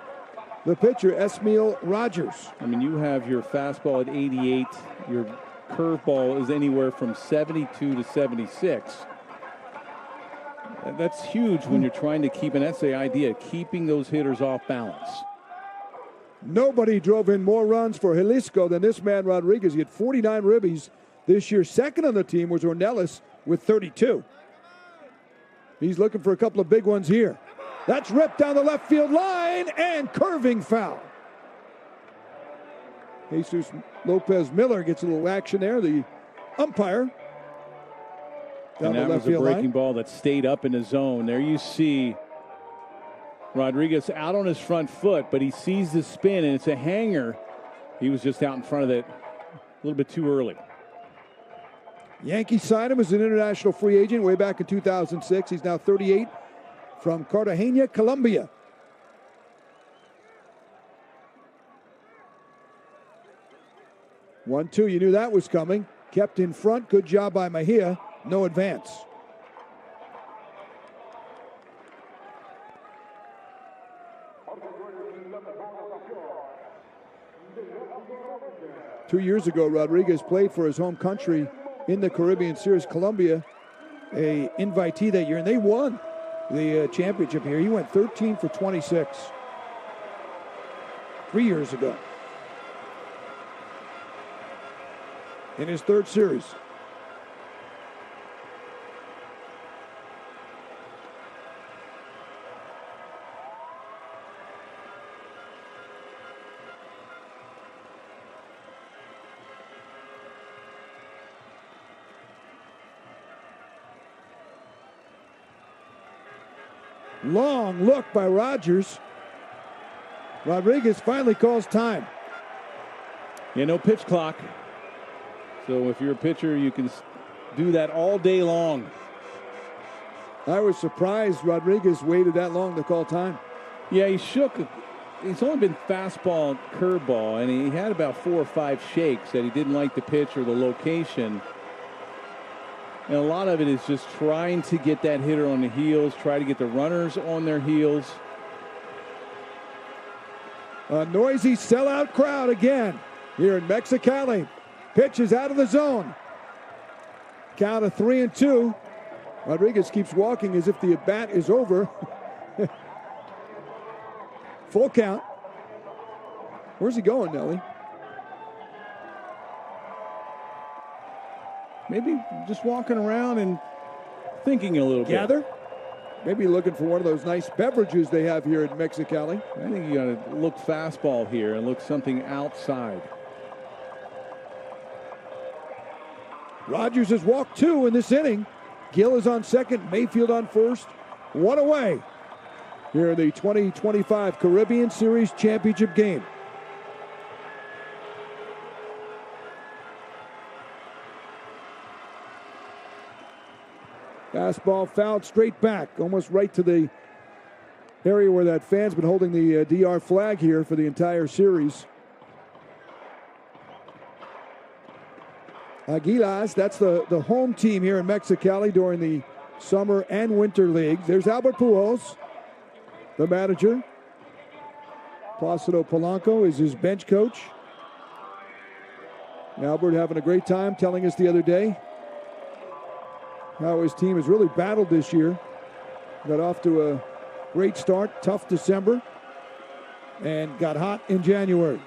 S1: the pitcher, Esmil Rogers.
S2: I mean, you have your fastball at 88. Your curveball is anywhere from 72 to 76. That's huge when you're trying to keep, and that's the idea, keeping those hitters off balance.
S1: Nobody drove in more runs for Jalisco than this man, Rodriguez. He had 49 ribbies this year. Second on the team was Ornelas with 32. He's looking for a couple of big ones here. That's ripped down the left field line and curving foul. Jesus Lopez Miller gets a little action there. The umpire down
S2: and that
S1: the left
S2: was a
S1: field
S2: breaking
S1: line.
S2: ball that stayed up in the zone. There you see Rodriguez out on his front foot, but he sees the spin, and it's a hanger. He was just out in front of it a little bit too early.
S1: Yankees signed him as an international free agent way back in 2006. He's now 38 from Cartagena, Colombia. One-two, you knew that was coming. Kept in front, good job by Mejia. No advance. Two years ago, Rodriguez played for his home country in the Caribbean Series, Colombia, a invitee that year, and they won the championship here. He went 13 for 26 3 years ago in his third series. Long look by Rogers. Rodriguez finally calls time.
S2: Yeah, no pitch clock. So if you're a pitcher, you can do that all day long.
S1: I was surprised Rodriguez waited that long to call time.
S2: Yeah, he shook. He's only been fastball, curveball, and he had about 4 or 5 shakes that he didn't like the pitch or the location. And a lot of it is just trying to get that hitter on the heels, try to get the runners on their heels.
S1: A noisy sellout crowd again here in Mexicali. Pitch is out of the zone. Count of 3-2. Rodriguez keeps walking as if the at-bat is over. Full count. Where's he going, Nelly?
S2: Maybe just walking around and thinking a little
S1: Gather? Maybe looking for one of those nice beverages they have here in Mexicali.
S2: I think you got to look fastball here and look something outside.
S1: Rogers has walked 2 in this inning. Gill is on second, Mayfield on first. 1 away here in the 2025 Caribbean Series Championship game. Fastball fouled straight back, almost right to the area where that fan's been holding the DR flag here for the entire series. Aguilas, that's the home team here in Mexicali during the summer and winter leagues. There's Albert Pujols, the manager. Placido Polanco is his bench coach. Albert having a great time, telling us the other day how his team has really battled this year. Got off to a great start, tough December, and got hot in January.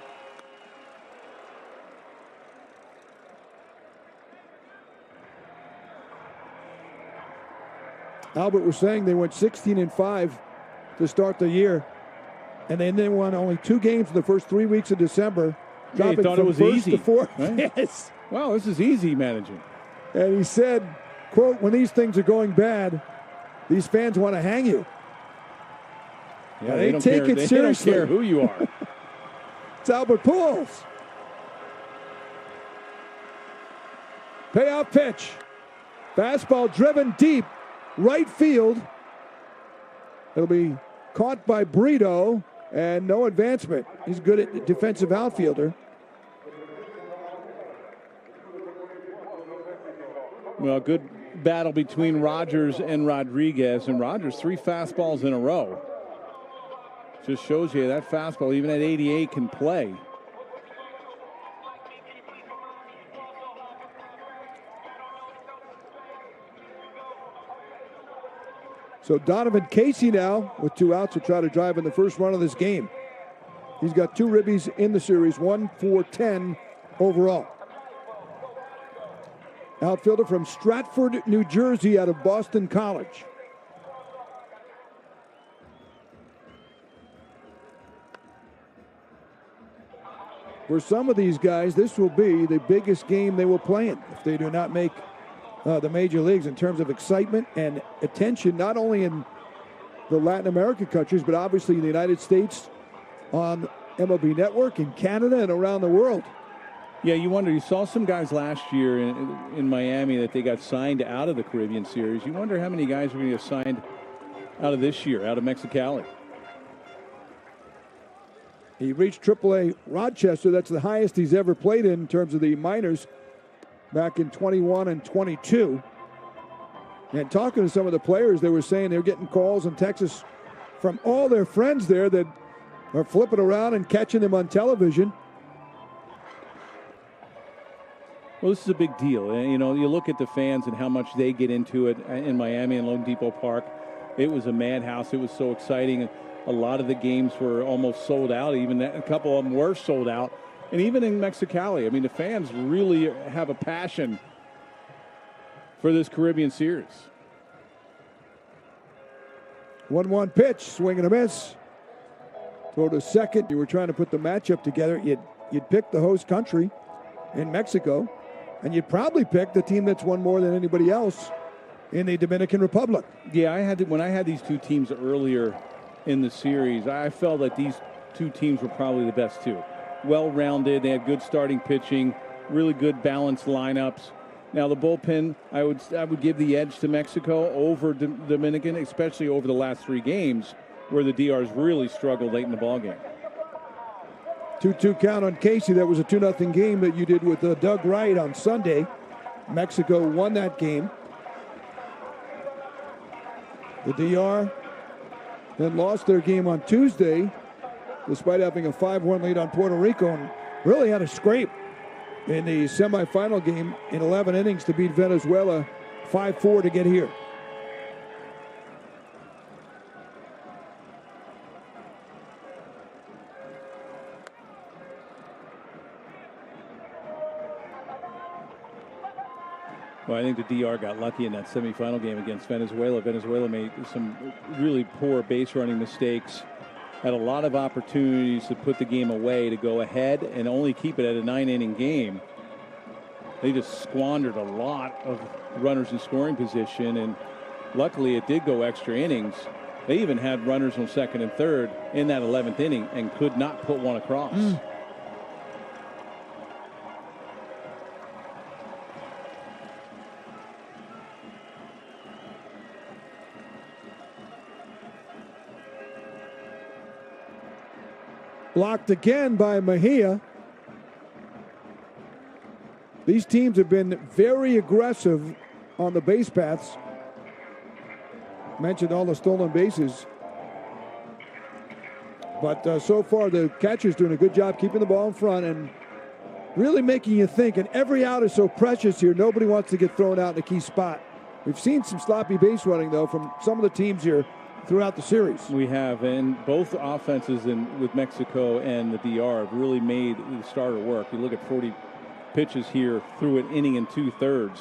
S1: Albert was saying they went 16-5 to start the year, and then they won only 2 games in the first 3 weeks of December, dropping
S2: thought
S1: from
S2: it was
S1: first
S2: easy,
S1: to fourth.
S2: right?
S1: Yes.
S2: Wow, this is easy managing.
S1: And he said, quote, when these things are going bad, These fans want to hang you.
S2: Yeah,
S1: they take it seriously.
S2: They don't care who you are.
S1: It's Albert Pujols. Payoff pitch. Fastball driven deep. Right field. It'll be caught by Brito and no advancement. He's good at defensive outfielder.
S2: Well, good battle between Rogers and Rodriguez. And Rogers, 3 fastballs in a row. Just shows you that fastball, even at 88, can play.
S1: So Donovan Casey now with 2 outs will try to drive in the first run of this game. He's got 2 ribbies in the series, 1 for 10 overall. Outfielder from Stratford, New Jersey, out of Boston College. For some of these guys, this will be the biggest game they will play in if they do not make the major leagues in terms of excitement and attention, not only in the Latin American countries, but obviously in the United States on MLB Network, in Canada, and around the world.
S2: Yeah, you wonder. You saw some guys last year in Miami that they got signed out of the Caribbean Series. You wonder how many guys are going to get signed out of this year, out of Mexicali.
S1: He reached AAA Rochester. That's the highest he's ever played in terms of the minors back in 21 and 22. And talking to some of the players, they were saying they're getting calls in Texas from all their friends there that are flipping around and catching them on television.
S2: Well, this is a big deal. You know, you look at the fans and how much they get into it in Miami and Lone Depot Park. It was a madhouse. It was so exciting. A lot of the games were almost sold out. Even a couple of them were sold out. And even in Mexicali, I mean, the fans really have a passion for this Caribbean Series.
S1: 1-1 pitch, swing and a miss. Throw to second. You were trying to put the matchup together. You'd pick the host country in Mexico, and you'd probably pick the team that's won more than anybody else in the Dominican Republic.
S2: Yeah, when I had these 2 teams earlier in the series, I felt that these 2 teams were probably the best 2. Well-rounded, they had good starting pitching, really good balanced lineups. Now the bullpen, I would give the edge to Mexico over Dominican, especially over the last 3 games where the DRs really struggled late in the ballgame.
S1: 2-2 count on Casey. That was a 2-0 game that you did with Doug Wright on Sunday. Mexico won that game. The DR then lost their game on Tuesday, despite having a 5-1 lead on Puerto Rico, and really had a scrape in the semifinal game in 11 innings to beat Venezuela 5-4 to get here.
S2: Well, I think the DR got lucky in that semifinal game against Venezuela. Venezuela made some really poor base running mistakes, had a lot of opportunities to put the game away, to go ahead and only keep it at a 9-inning game. They just squandered a lot of runners in scoring position, and luckily it did go extra innings. They even had runners on second and third in that 11th inning and could not put one across.
S1: Blocked again by Mejia. These teams have been very aggressive on the base paths. Mentioned all the stolen bases. But so far the catcher's doing a good job keeping the ball in front and really making you think. And every out is so precious here. Nobody wants to get thrown out in a key spot. We've seen some sloppy base running, though, from some of the teams here throughout the series.
S2: We have, and both offenses with Mexico and the DR have really made the starter work. You look at 40 pitches here through an inning and 2/3.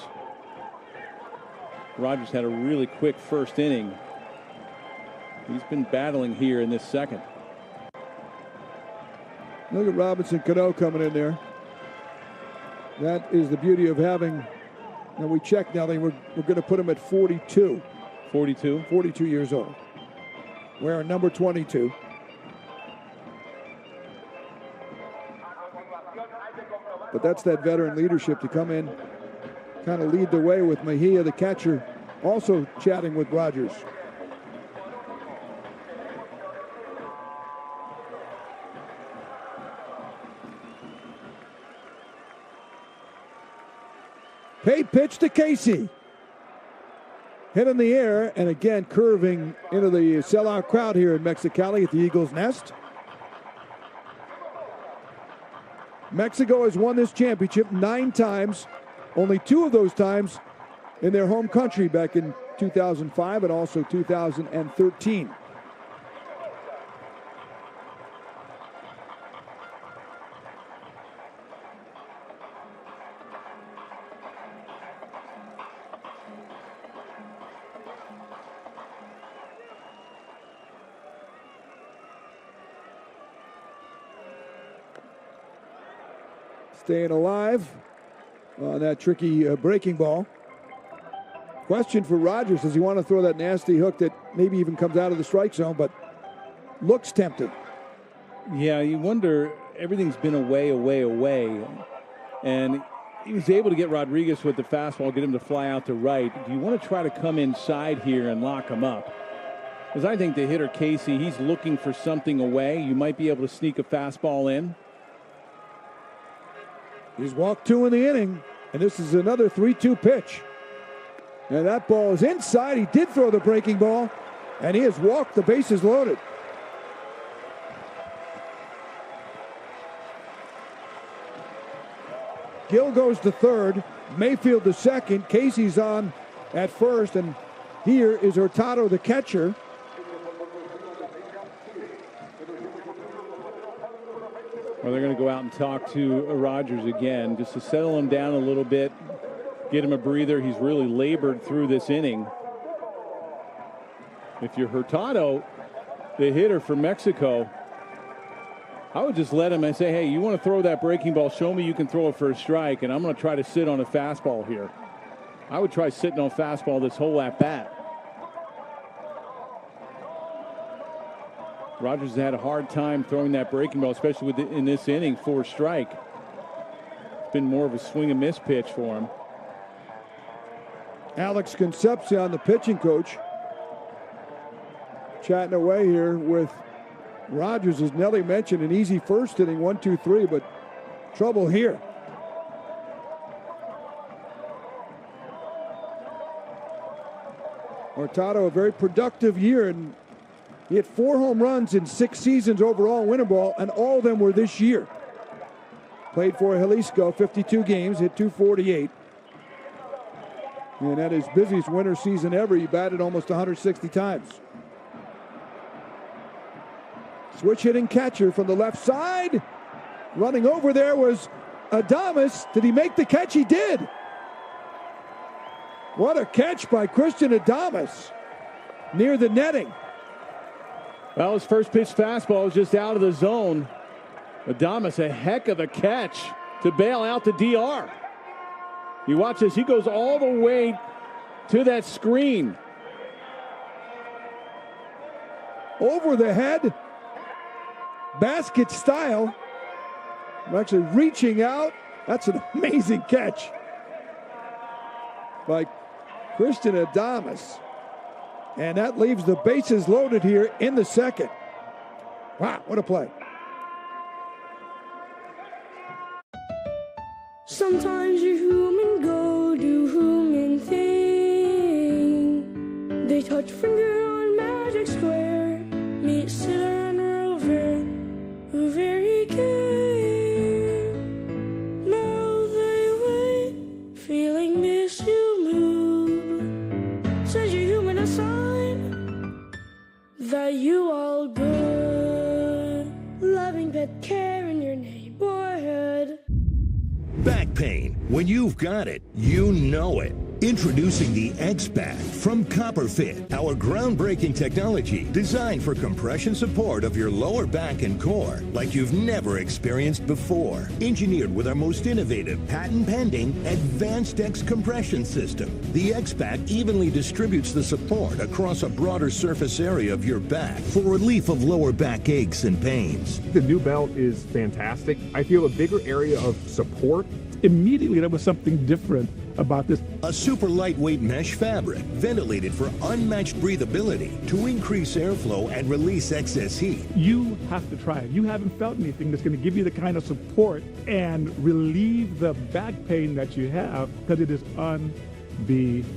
S2: Rogers had a really quick first inning. He's been battling here in this second.
S1: Look at Robinson Cano coming in there. That is the beauty of having, and we checked now, we're going to put him at 42.
S2: 42?
S1: 42 years old. Wearing number 22. But that's that veteran leadership to come in, kind of lead the way with Mejia, the catcher, also chatting with Rogers. Paid pitch to Casey. Hit in the air, and again curving into the sellout crowd here in Mexicali at the Eagles' Nest. Mexico has won this championship 9 times, only 2 of those times in their home country back in 2005 and also 2013. Staying alive on that tricky breaking ball. Question for Rogers, does he want to throw that nasty hook that maybe even comes out of the strike zone, but looks tempting?
S2: Yeah, you wonder, everything's been away. And he was able to get Rodriguez with the fastball, get him to fly out to right. Do you want to try to come inside here and lock him up? Because I think the hitter, Casey, he's looking for something away. You might be able to sneak a fastball in.
S1: He's walked 2 in the inning, and this is another 3-2 pitch. And that ball is inside. He did throw the breaking ball, and he has walked. The bases loaded. Gill goes to third, Mayfield to second, Casey's on at first, and here is Hurtado, the catcher.
S2: Well, they're going to go out and talk to Rogers again just to settle him down a little bit, get him a breather. He's really labored through this inning. If you're Hurtado, the hitter for Mexico, I would just let him and say, hey, you want to throw that breaking ball, show me you can throw it for a strike, and I'm going to try to sit on a fastball here. I would try sitting on fastball this whole at-bat. Rogers has had a hard time throwing that breaking ball, especially in this inning for a strike. It's been more of a swing and miss pitch for him.
S1: Alex Concepcion, the pitching coach, chatting away here with Rogers. As Nelly mentioned, an easy first inning, 1-2-3, but trouble here. Hurtado, a very productive year, and he had 4 home runs in 6 seasons overall in winter ball, and all of them were this year. Played for Jalisco, 52 games, hit .248. And at his busiest winter season ever, he batted almost 160 times. Switch hitting catcher from the left side. Running over there was Adames. Did he make the catch? He did. What a catch by Christian Adames near the netting.
S2: Well, his first pitch fastball was just out of the zone. Adames, a heck of a catch to bail out the DR. You watch this, he goes all the way to that screen.
S1: Over the head, basket style. I'm actually reaching out. That's an amazing catch by Christian Adames. And that leaves the bases loaded here in the second. Wow, what a play.
S5: Sometimes you human go do human thing. They touch finger on magic square. Meet sitter and rover who very care. Now they wait, feeling miss you move. Says you human a sign that you all good. Loving pet care in your neighborhood.
S10: Back pain. When you've got it, you know it. Introducing the X-Back from CopperFit, our groundbreaking technology designed for compression support of your lower back and core like you've never experienced before. Engineered with our most innovative, patent-pending, advanced X compression system, the X-Back evenly distributes the support across a broader surface area of your back for relief of lower back aches and pains.
S6: The new belt is fantastic. I feel a bigger area of support.
S9: Immediately, there was something different about this.
S10: A super lightweight mesh fabric, ventilated for unmatched breathability to increase airflow and release excess heat.
S9: You have to try it. You haven't felt anything that's going to give you the kind of support and relieve the back pain that you have, because it is unbelievable.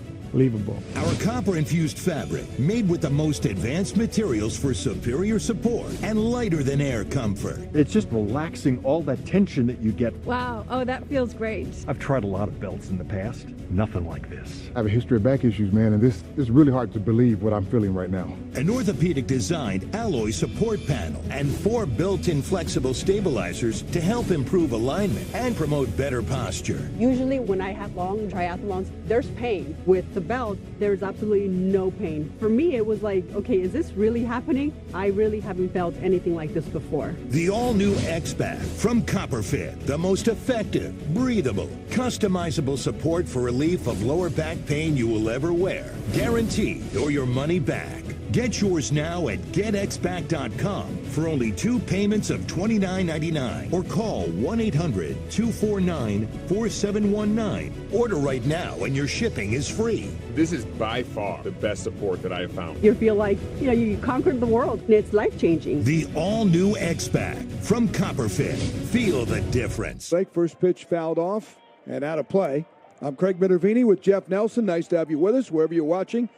S10: Our copper-infused fabric, made with the most advanced materials for superior support and lighter than air comfort.
S6: It's just relaxing all that tension that you get.
S23: Wow. Oh, that feels great.
S6: I've tried a lot of belts in the past. Nothing like this.
S24: I have a history of back issues, man, and this is really hard to believe what I'm feeling right now.
S10: An orthopedic-designed alloy support panel and 4 built-in flexible stabilizers to help improve alignment and promote better posture.
S25: Usually when I have long triathlons, there's pain. With the belt, there's absolutely no pain. For me, it was like, okay, is this really happening? I really haven't felt anything like this before.
S10: The all-new X-Back from CopperFit, the most effective, breathable, customizable support for relief of lower back pain you will ever wear. Guaranteed or your money back. Get yours now at getxback.com for only 2 payments of $29.99 or call 1-800-249-4719. Order right now and your shipping is free.
S6: This is by far the best support that I have found.
S25: You feel like, you conquered the world, and it's life-changing.
S10: The all-new X-Back from CopperFit. Feel the difference.
S1: First pitch fouled off and out of play. I'm Craig Minervini with Jeff Nelson. Nice to have you with us wherever you're watching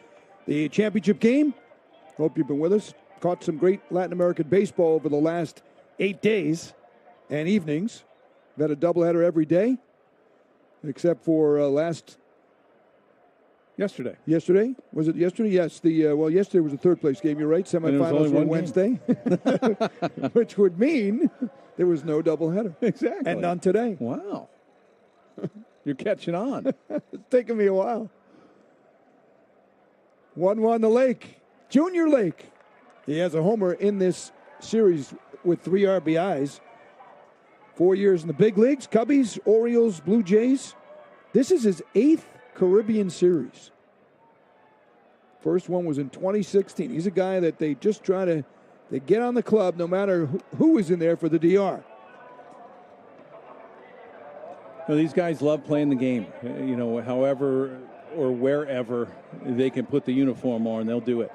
S1: the championship game. Hope you've been with us. Caught some great Latin American baseball over the last 8 days and evenings. We've had a doubleheader every day, except for
S2: yesterday.
S1: Yesterday? Was it yesterday? Yes. Yesterday was the third place game. You're right. Semifinals were Wednesday, which would mean there was no doubleheader.
S2: Exactly.
S1: And none today.
S2: Wow. You're catching on.
S1: It's taking me a while. 1-1 the Lake. Junior Lake. He has a homer in this series with 3 RBIs. 4 years in the big leagues. Cubbies, Orioles, Blue Jays. This is his 8th Caribbean series. First one was in 2016. He's a guy that they just try to get on the club no matter who is in there for the DR.
S2: Well, these guys love playing the game. However or wherever they can put the uniform on, they'll do it.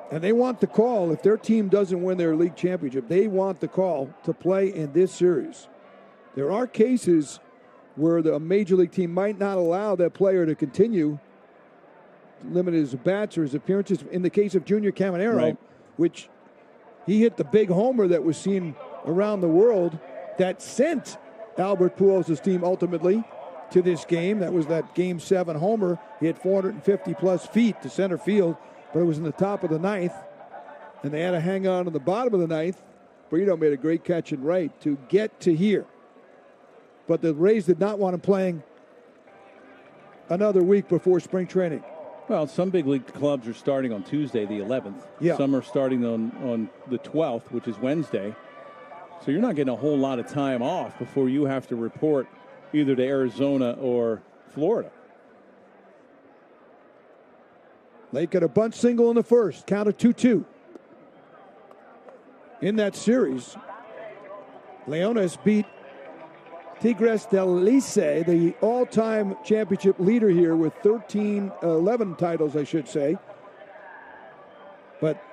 S1: And they want the call. If their team doesn't win their league championship, they want the call to play in this series. There are cases where the major league team might not allow that player to continue, limit his bats or his appearances. In the case of Junior Caminero,
S2: right,
S1: which he hit the big homer that was seen around the world that sent Albert Pujols' team ultimately to this game. That was that Game 7 homer. He hit 450-plus feet to center field, but it was in the top of the 9th, and they had to hang on to the bottom of the 9th. Burrito made a great catch and right to get to here. But the Rays did not want him playing another week before spring training.
S2: Well, some big league clubs are starting on Tuesday, the 11th.
S1: Yeah.
S2: Some are starting on the 12th, which is Wednesday. So you're not getting a whole lot of time off before you have to report either to Arizona or Florida.
S1: Lake got a bunt single in the first. Count of 2-2. In that series, Leones beat Tigres del Licey, the all-time championship leader here with 11 titles, I should say. But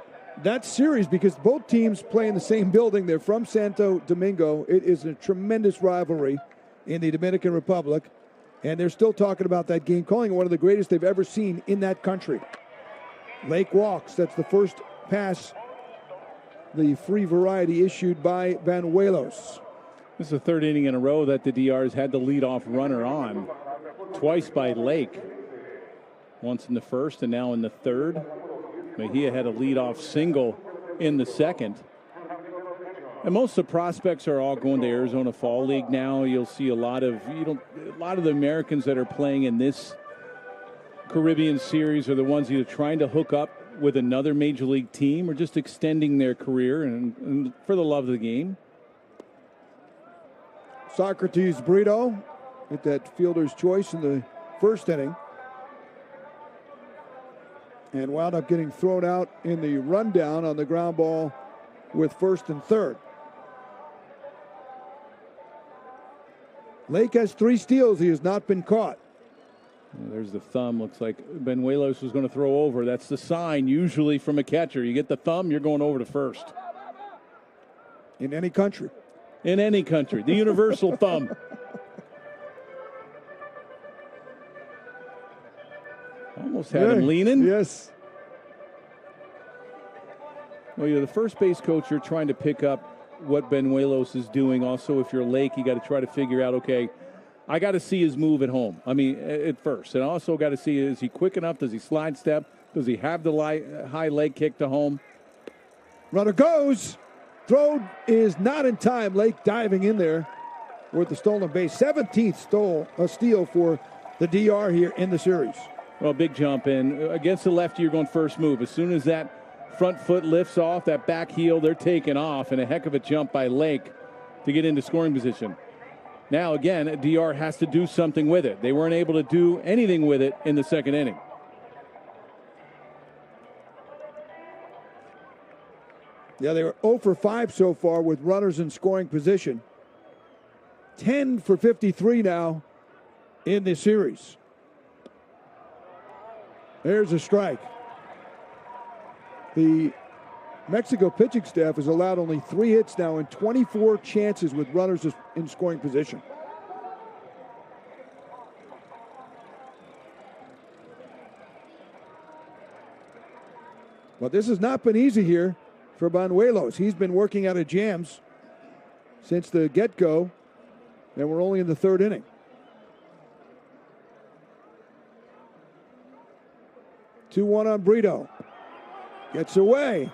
S1: that series, because both teams play in the same building, they're from Santo Domingo. It is a tremendous rivalry in the Dominican Republic, and they're still talking about that game, calling it one of the greatest they've ever seen in that country. Lake walks. That's the first pass, the free variety issued by Banuelos.
S2: This is the third inning in a row that the DR has had the leadoff runner on. Twice by Lake. Once in the first and now in the third. Mejia had a leadoff single in the second. And most of the prospects are all going to Arizona Fall League now. You'll see a lot of the Americans that are playing in this Caribbean series are the ones either trying to hook up with another major league team or just extending their career and for the love of the game.
S1: Socrates Brito with that fielder's choice in the first inning. And wound up getting thrown out in the rundown on the ground ball with first and third. Lake has 3 steals. He has not been caught.
S2: There's the thumb. Looks like Benuelos was going to throw over. That's the sign usually from a catcher. You get the thumb, you're going over to first.
S1: In any country.
S2: In any country. The universal thumb. Almost had him leaning.
S1: Yes.
S2: Well, you're the first base coach. You're trying to pick up what Benuelos is doing. Also, if you're Lake, you got to try to figure out, okay, I got to see his move at home. I mean, at first. And I also got to see, is he quick enough? Does he slide step? Does he have the high leg kick to home?
S1: Runner goes. Throw is not in time. Lake diving in there with the stolen base. 17th steal for the DR here in the series.
S2: Well, big jump in. Against the lefty, you're going first move. As soon as that front foot lifts off, that back heel, they're taking off. And a heck of a jump by Lake to get into scoring position. Now, again, DR has to do something with it. They weren't able to do anything with it in the second inning.
S1: Yeah, they were 0 for 5 so far with runners in scoring position. 10 for 53 now in this series. There's a strike. The Mexico pitching staff has allowed only 3 hits now in 24 chances with runners in scoring position. But this has not been easy here for Benuelos. He's been working out of jams since the get-go, and we're only in the third inning. Two-one on Brito. Gets away.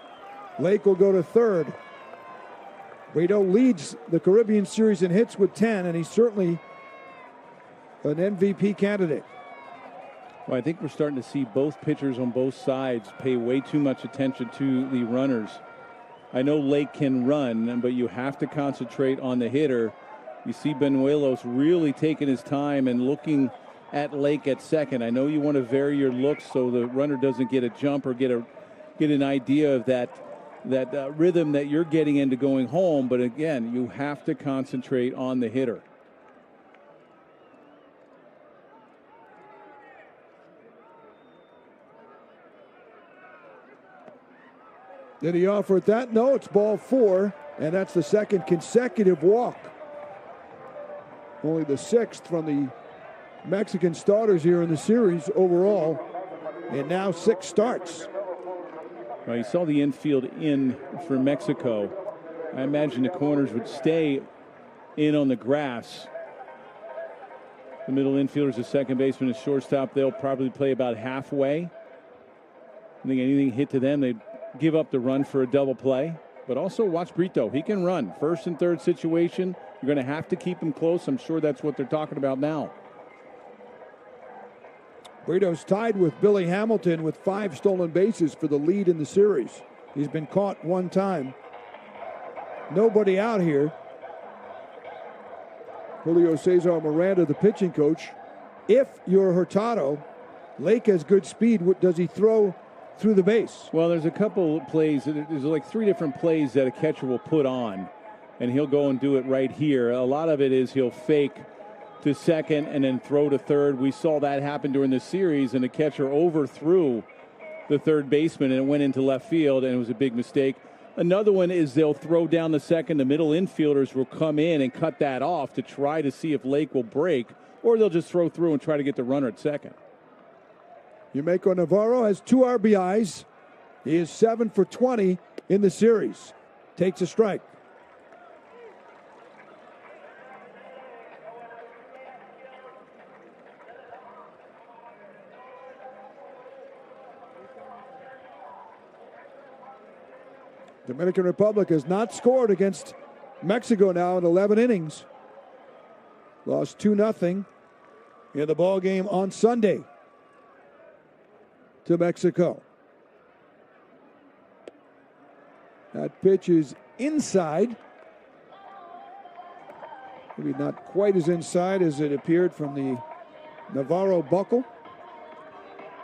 S1: Lake will go to third. Brito leads the Caribbean Series in hits with 10, and he's certainly an MVP candidate.
S2: Well, I think we're starting to see both pitchers on both sides pay way too much attention to the runners. I know Lake can run, but you have to concentrate on the hitter. You see Benuelos really taking his time and looking at Lake at second. I know you want to vary your looks so the runner doesn't get a jump or get an idea of that rhythm that you're getting into going home. But again, you have to concentrate on the hitter.
S1: Did he offer it that? No, it's ball 4, and that's the second consecutive walk. Only the 6th from the Mexican starters here in the series overall, and now 6 starts.
S2: Well, you saw the infield in for Mexico. I imagine the corners would stay in on the grass. The middle infielders, the second baseman, and shortstop, they'll probably play about halfway. I think anything hit to them, they'd give up the run for a double play. But also watch Brito. He can run. First and third situation. You're going to have to keep him close. I'm sure that's what they're talking about now.
S1: Brito's tied with Billy Hamilton with 5 stolen bases for the lead in the series. He's been caught 1 time. Nobody out here. Julio Cesar Miranda, the pitching coach. If you're Hurtado, Lake has good speed. What does he throw through the base?
S2: Well, there's a couple plays. There's like 3 different plays that a catcher will put on, and he'll go and do it right here. A lot of it is he'll fake to second and then throw to third. We saw that happen during the series, and the catcher overthrew the third baseman, and it went into left field, and it was a big mistake. Another one is they'll throw down the second. The middle infielders will come in and cut that off to try to see if Lake will break, or they'll just throw through and try to get the runner at second.
S1: Yumeko Navarro has 2 RBIs. He is 7 for 20 in the series. Takes a strike. Dominican Republic has not scored against Mexico now in 11 innings. Lost 2-0 in the ball game on Sunday to Mexico. That pitch is inside. Maybe not quite as inside as it appeared from the Navarro buckle.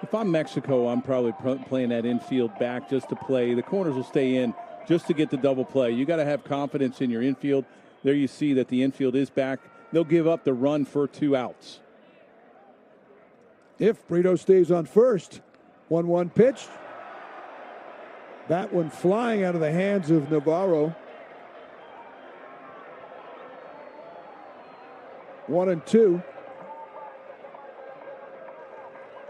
S2: If I'm Mexico, I'm probably playing that infield back just to play. The corners will stay in just to get the double play. You got to have confidence in your infield. There you see that the infield is back. They'll give up the run for 2 outs.
S1: If Brito stays on first, 1-1 pitch. That one flying out of the hands of Navarro. 1-2.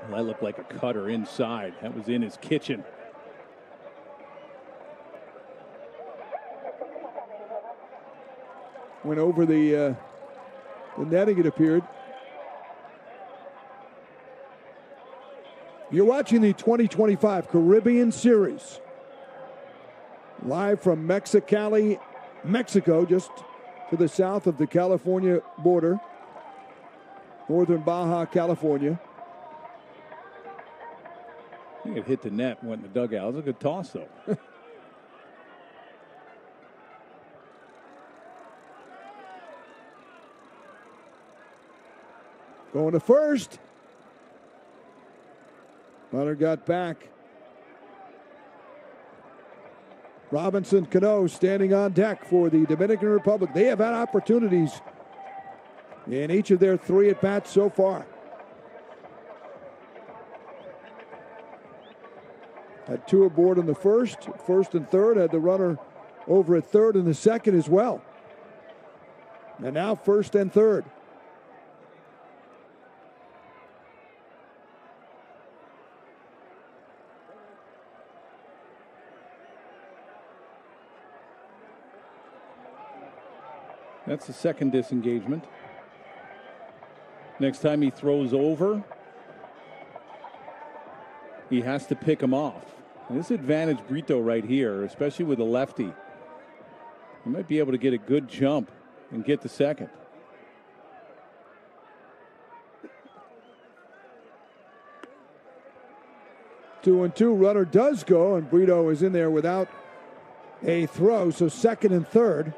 S2: Well, that looked like a cutter inside. That was in his kitchen.
S1: Went over the netting, it appeared. You're watching the 2025 Caribbean Series. Live from Mexicali, Mexico, just to the south of the California border. Northern Baja, California.
S2: I think it hit the net, went in the dugout. It was a good toss, though.
S1: Going to first. Runner got back. Robinson Cano standing on deck for the Dominican Republic. They have had opportunities in each of their 3 at-bats so far. Had 2 aboard in the first and third. Had the runner over at third in the second as well. And now first and third.
S2: That's the second disengagement. Next time he throws over, he has to pick him off. And this advantage Brito right here, especially with a lefty. He might be able to get a good jump and get the second.
S1: Two and two, runner does go, and Brito is in there without a throw, so second and third.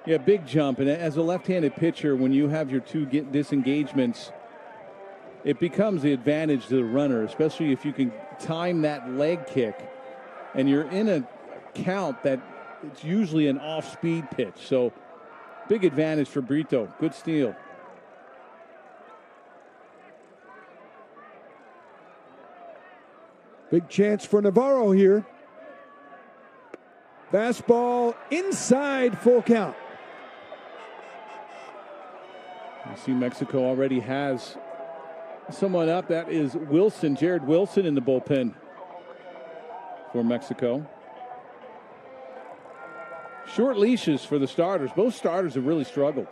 S2: Yeah, big jump. And as a left-handed pitcher, when you have your 2 disengagements, it becomes the advantage to the runner, especially if you can time that leg kick. And you're in a count that it's usually an off-speed pitch. So big advantage for Brito. Good steal.
S1: Big chance for Navarro here. Fastball inside, full count.
S2: You see Mexico already has someone up. That is Wilson, Jared Wilson in the bullpen for Mexico. Short leashes for the starters. Both starters have really struggled.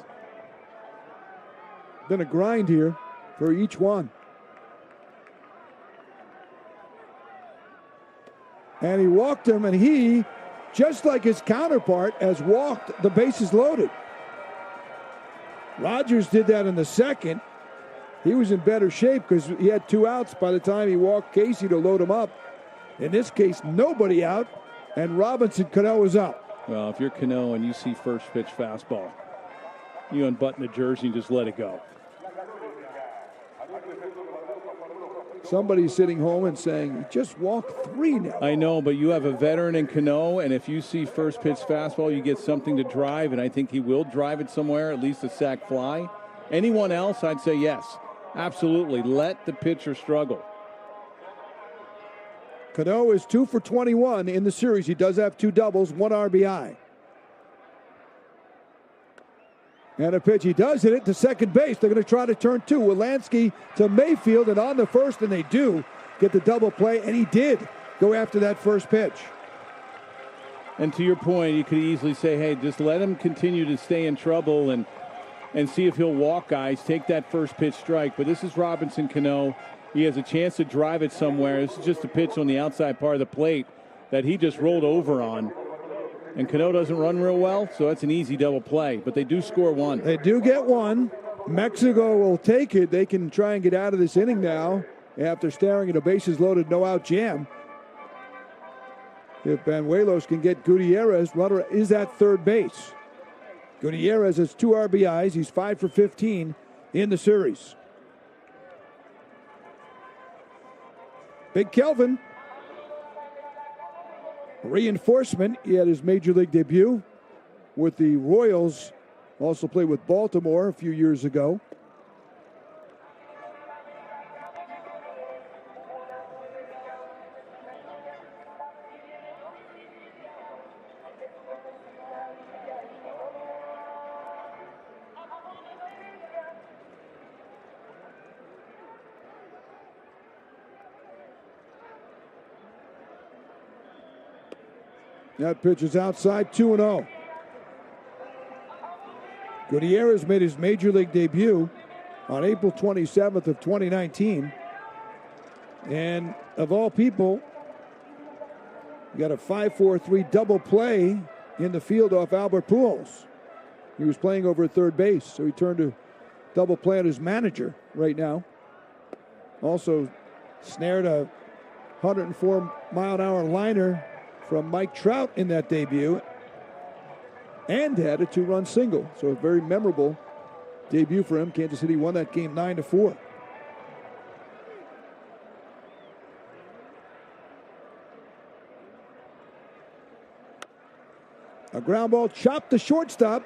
S1: Been a grind here for each one. And he walked him, and he, just like his counterpart, has walked the bases loaded. Rogers did that in the second. He was in better shape because he had 2 outs by the time he walked Casey to load him up. In this case, nobody out, and Robinson Cano is up.
S2: Well, if you're Cano and you see first pitch fastball, you unbutton the jersey and just let it go.
S1: Somebody's sitting home and saying, just walk 3 now.
S2: I know, but you have a veteran in Cano, and if you see first pitch fastball, you get something to drive, and I think he will drive it somewhere, at least a sac fly. Anyone else, I'd say yes. Absolutely. Let the pitcher struggle.
S1: Cano is 2 for 21 in the series. He does have 2 doubles, 1 RBI. And a pitch, he does hit it to second base. They're going to try to turn 2. Wolanski to Mayfield, and on the first, and they do get the double play, and he did go after that first pitch.
S2: And to your point, you could easily say, hey, just let him continue to stay in trouble and see if he'll walk guys, take that first pitch strike. But this is Robinson Cano. he has a chance to drive it somewhere. This is just a pitch on the outside part of the plate that he just rolled over on. And Cano doesn't run real well, so that's an easy double play. But they do score one.
S1: They do get one. Mexico will take it. They can try and get out of this inning now after staring at a bases-loaded, no-out jam. If Banuelos can get Gutierrez, runner is at third base. Gutierrez has 2 RBIs. He's 5 for 15 in the series. Big Kelvin. Reinforcement. He had his major league debut with the Royals. Also played with Baltimore a few years ago. That pitch is outside, 2-0. Gutierrez made his major league debut on April 27th of 2019. And of all people, you got a 5-4-3 double play in the field off Albert Pujols. He was playing over at third base, so he turned to double play on his manager right now. Also snared a 104-mile-an-hour liner from Mike Trout in that debut, and had a 2-run single. So a very memorable debut for him. Kansas City won that game 9-4. A ground ball chopped to shortstop.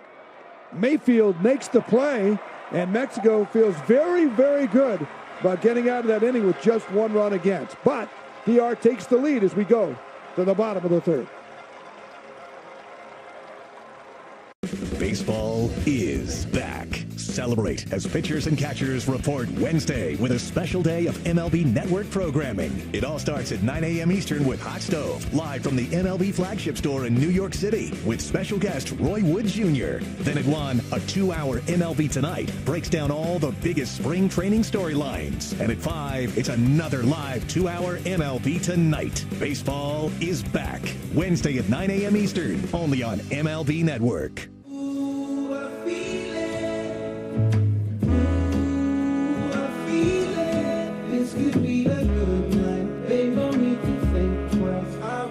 S1: Mayfield makes the play, and Mexico feels very, very good about getting out of that inning with just 1 run against. But DR takes the lead as we go to the bottom of the third.
S10: Baseball is back. Celebrate as pitchers and catchers report Wednesday with a special day of MLB Network programming. It all starts at 9 a.m. Eastern with Hot Stove, live from the MLB flagship store in New York City with special guest Roy Wood Jr. Then at 1, a 2-hour MLB Tonight breaks down all the biggest spring training storylines. And at 5, it's another live 2-hour MLB Tonight. Baseball is back. Wednesday at 9 a.m. Eastern, only on MLB Network.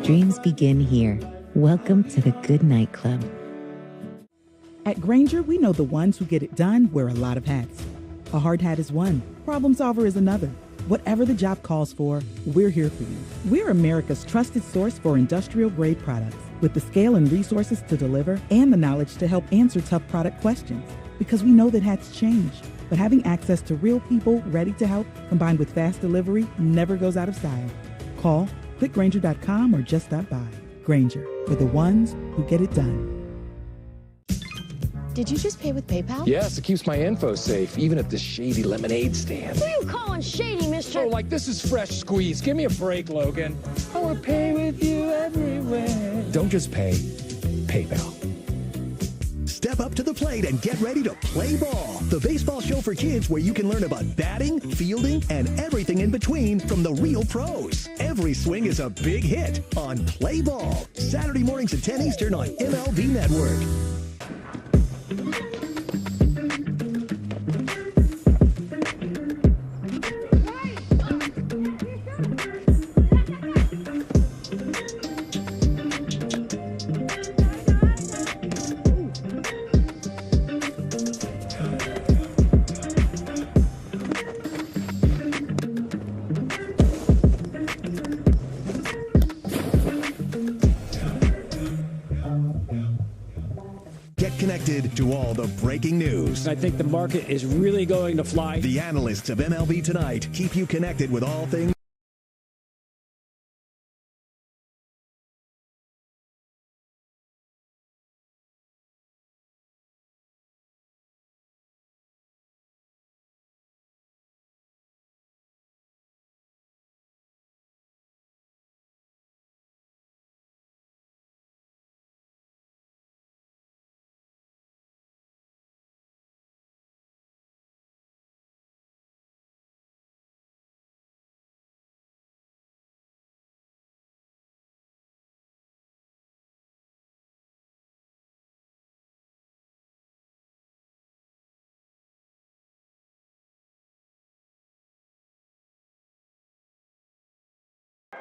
S11: Dreams begin here. Welcome to the Good Night Club.
S12: At Grainger, we know the ones who get it done wear a lot of hats. A hard hat is one. Problem solver is another. Whatever the job calls for, we're here for you. We're America's trusted source for industrial-grade products, with the scale and resources to deliver and the knowledge to help answer tough product questions. Because we know that hats change, but having access to real people ready to help, combined with fast delivery, never goes out of style. Call, click Grainger.com, or just stop by. Grainger, for the ones who get it done.
S13: Did you just pay with PayPal?
S3: Yes, it keeps my info safe, even at this shady lemonade stand.
S13: Who are you calling shady, mister?
S3: Oh, like this is fresh squeeze. Give me a break, Logan. I want to pay with you everywhere. Don't just pay, PayPal.
S10: Step up to the plate and get ready to play ball. The baseball show for kids where you can learn about batting, fielding, and everything in between from the real pros. Every swing is a big hit on Play Ball. Saturday mornings at 10 Eastern on MLB Network. Connected to all the breaking news.
S14: I think the market is really going to fly.
S10: The analysts of MLB Tonight keep you connected with all things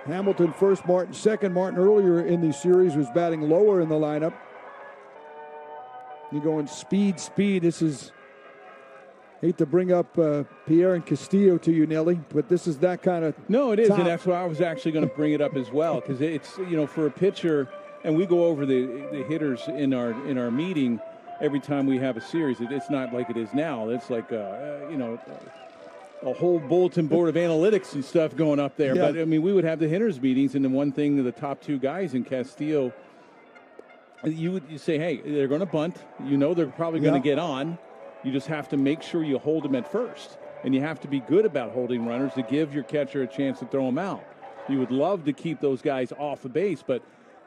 S1: Hamilton first, Martin second. Martin earlier in the series was batting lower in the lineup. You're going speed. This is, hate to bring up Pierre and Castillo to you, Nelly, but this is that kind of
S2: No, it is,
S1: top.
S2: and that's why I was actually going to bring it up as well, because it's, for a pitcher, and we go over the hitters in our meeting every time we have a series. It's not like it is now. It's like, a whole bulletin board of analytics and stuff going up there.
S1: Yeah.
S2: But, we would have the hitters meetings, and the one thing, the top two guys in Castillo, you say, hey, they're going to bunt. They're probably going to get on. You just have to make sure you hold them at first. And you have to be good about holding runners to give your catcher a chance to throw them out. You would love to keep those guys off the base, but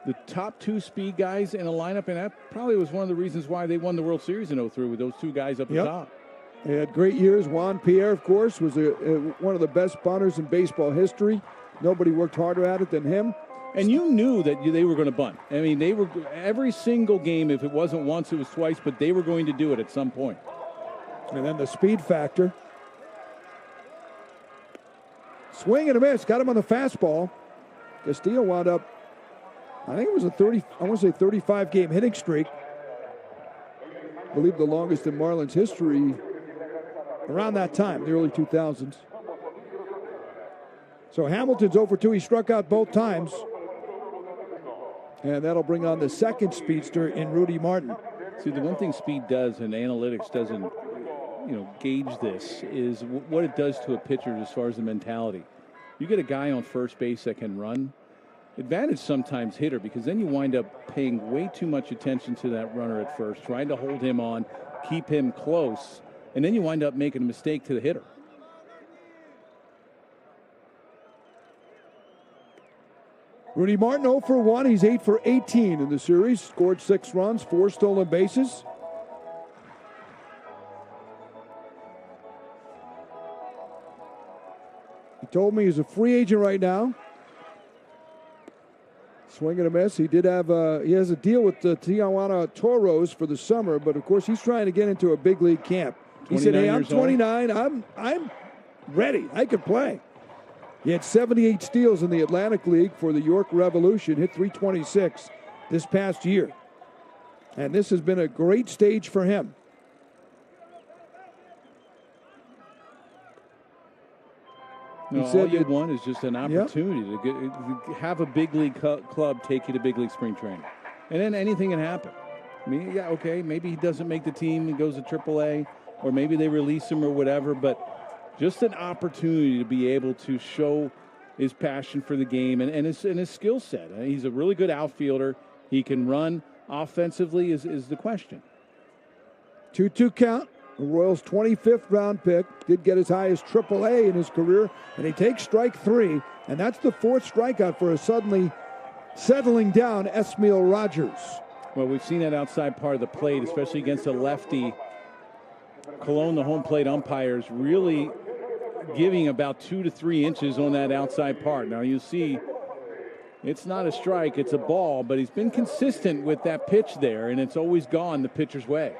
S2: the top two speed guys in a lineup, and that probably was one of the reasons why they won the World Series in 03 with those two guys up the top.
S1: They had great years. Juan Pierre, of course, was one of the best bunters in baseball history. Nobody worked harder at it than him.
S2: And you knew that they were going to bunt. They were every single game. If it wasn't once, it was twice. But they were going to do it at some point.
S1: And then the speed factor. Swing and a miss. Got him on the fastball. Castillo wound up, I think it was a 35-game hitting streak. I believe the longest in Marlins history around that time, the early 2000s. So Hamilton's 0 for 2. He struck out both times. And that'll bring on the second speedster in Rudy Martin.
S2: See, the one thing speed does, and analytics doesn't, gauge this, is what it does to a pitcher as far as the mentality. You get a guy on first base that can run. Advantage sometimes hitter, because then you wind up paying way too much attention to that runner at first, trying to hold him on, keep him close, and then you wind up making a mistake to the hitter.
S1: Rudy Martin 0 for 1. He's 8 for 18 in the series. Scored 6 runs, 4 stolen bases. He told me he's a free agent right now. Swing and a miss. He did have he has a deal with the Tijuana Toros for the summer, but of course he's trying to get into a big league camp. He said, "Hey, I'm 29. I'm ready. I can play." He had 78 steals in the Atlantic League for the York Revolution, hit .326 this past year. And this has been a great stage for him.
S2: No, all you want is just an opportunity to have a big league club take you to big league spring training. And then anything can happen. Maybe he doesn't make the team and goes to AAA, or maybe they release him or whatever, but just an opportunity to be able to show his passion for the game and his skill set. He's a really good outfielder. He can run. Offensively is the question.
S1: 2-2 count. The Royals' 25th round pick. Did get as high as AAA in his career. And he takes strike 3. And that's the 4th strikeout for a suddenly settling down Esmail Rogers.
S2: Well, we've seen that outside part of the plate, especially against a lefty. Colon, the home plate umpires, really giving about 2 to 3 inches on that outside part. Now you see it's not a strike, it's a ball, but he's been consistent with that pitch there, and it's always gone the pitcher's way.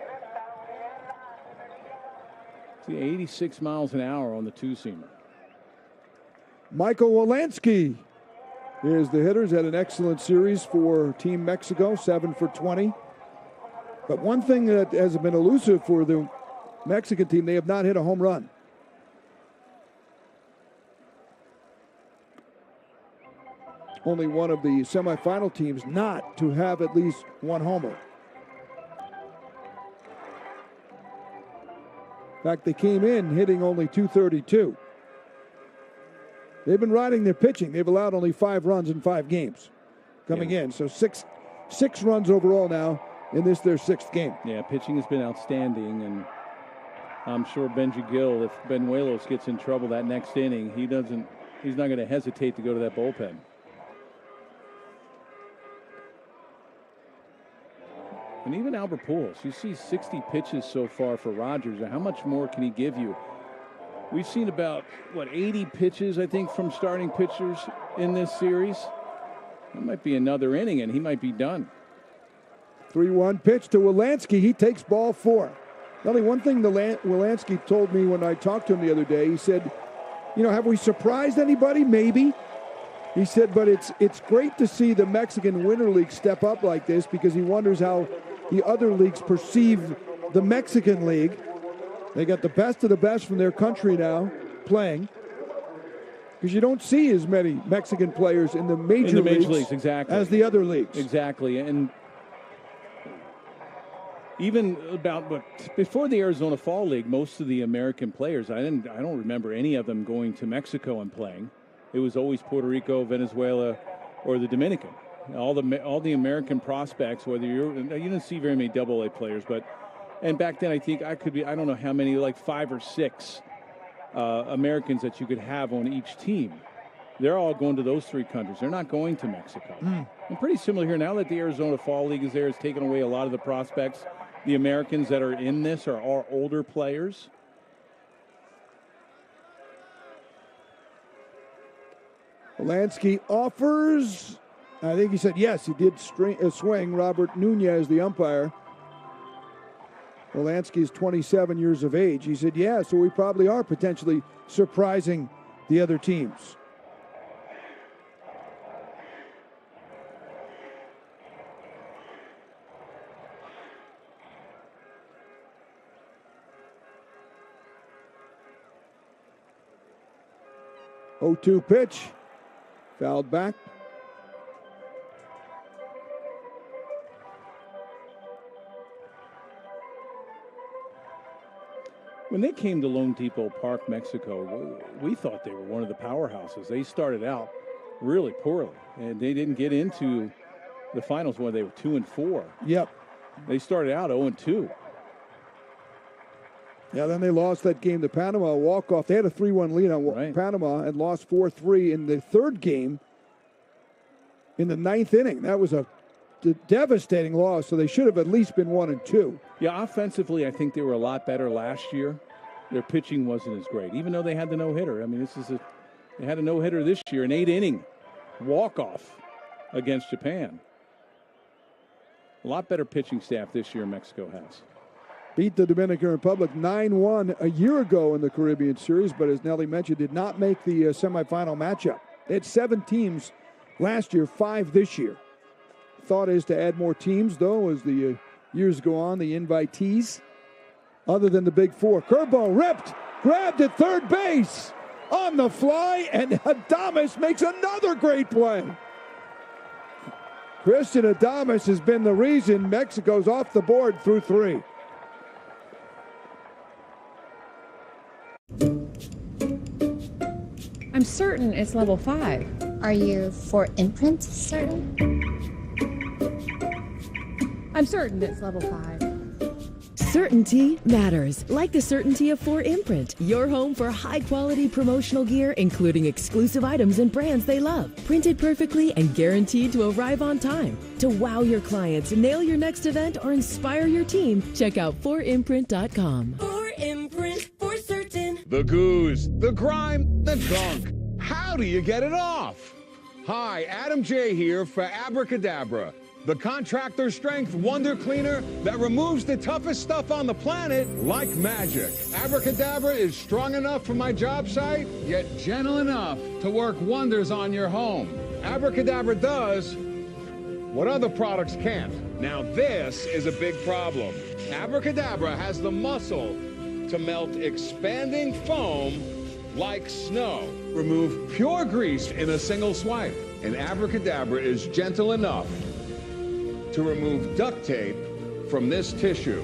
S2: See, 86 miles an hour on the two-seamer.
S1: Michael Wolanski is the hitter. He's had an excellent series for Team Mexico, 7 for 20. But one thing that has been elusive for the Mexican team, they have not hit a home run. Only one of the semifinal teams not to have at least one homer. In fact, they came in hitting only .232. They've been riding their pitching. They've allowed only 5 runs in 5 games coming in. So six runs overall now in this, their 6th game.
S2: Yeah, pitching has been outstanding, and I'm sure Benji Gill, if Benuelos gets in trouble that next inning, he's not going to hesitate to go to that bullpen. And even Albert Pujols, you see 60 pitches so far for Rogers. How much more can he give you? We've seen about, 80 pitches, I think, from starting pitchers in this series. That might be another inning, and he might be done.
S1: 3-1 pitch to Wolanski. He takes ball 4. Only one thing Wolanski told me when I talked to him the other day, he said, have we surprised anybody? Maybe. He said, but it's great to see the Mexican Winter League step up like this because he wonders how the other leagues perceive the Mexican League. They got the best of the best from their country now playing. Because you don't see as many Mexican players in the major leagues
S2: exactly.
S1: as the other leagues.
S2: Exactly. And even before the Arizona Fall League, most of the American players, I don't remember any of them going to Mexico and playing. It was always Puerto Rico, Venezuela, or the Dominican. All the American prospects, whether you didn't see very many AA players, and back then I think I don't know how many, like 5 or 6 Americans that you could have on each team. They're all going to those 3 countries. They're not going to Mexico. And pretty similar here. Now that the Arizona Fall League is there, it's taken away a lot of the prospects. The Americans that are in this are all older players.
S1: Polanski offers. I think he said yes. He did swing. Robert Nunez, the umpire. Polanski is 27 years of age. He said, yeah, so we probably are potentially surprising the other teams. Oh, 0-2 pitch. Fouled back.
S2: When they came to Lone Depot Park, Mexico, we thought they were one of the powerhouses. They started out really poorly, and they didn't get into the finals when they were 2-4.
S1: Yep.
S2: They started out 0-2.
S1: Yeah, then they lost that game to Panama, walk-off. They had a 3-1 lead on Panama and lost 4-3 in the third game in the 9th inning. That was a devastating loss, so they should have at least been 1-2.
S2: Yeah, offensively, I think they were a lot better last year. Their pitching wasn't as great, even though they had the no-hitter. I mean, they had a no-hitter this year, an 8-inning walk-off against Japan. A lot better pitching staff this year Mexico has.
S1: Beat the Dominican Republic 9-1 a year ago in the Caribbean Series, but as Nelly mentioned, did not make the semifinal matchup. They had 7 teams last year, 5 this year. Thought is to add more teams, though, as the years go on, the invitees, other than the Big Four. Curveball ripped, grabbed at third base on the fly, and Adames makes another great play. Christian Adames has been the reason Mexico's off the board through 3.
S4: I'm certain it's level 5.
S15: Are you for imprint certain?
S4: I'm certain it's level 5.
S7: Certainty matters, like the certainty of 4imprint, your home for high-quality promotional gear, including exclusive items and brands they love, printed perfectly and guaranteed to arrive on time. To wow your clients, nail your next event, or inspire your team, check out 4imprint.com.
S8: 4imprint, for certain.
S16: The goose, the grime, the gunk. How do you get it off? Hi, Adam J. here for Abracadabra, the contractor strength wonder cleaner that removes the toughest stuff on the planet like magic. Abracadabra is strong enough for my job site, yet gentle enough to work wonders on your home. Abracadabra does what other products can't. Now this is a big problem. Abracadabra has the muscle to melt expanding foam like snow. Remove pure grease in a single swipe. And Abracadabra is gentle enough to remove duct tape from this tissue.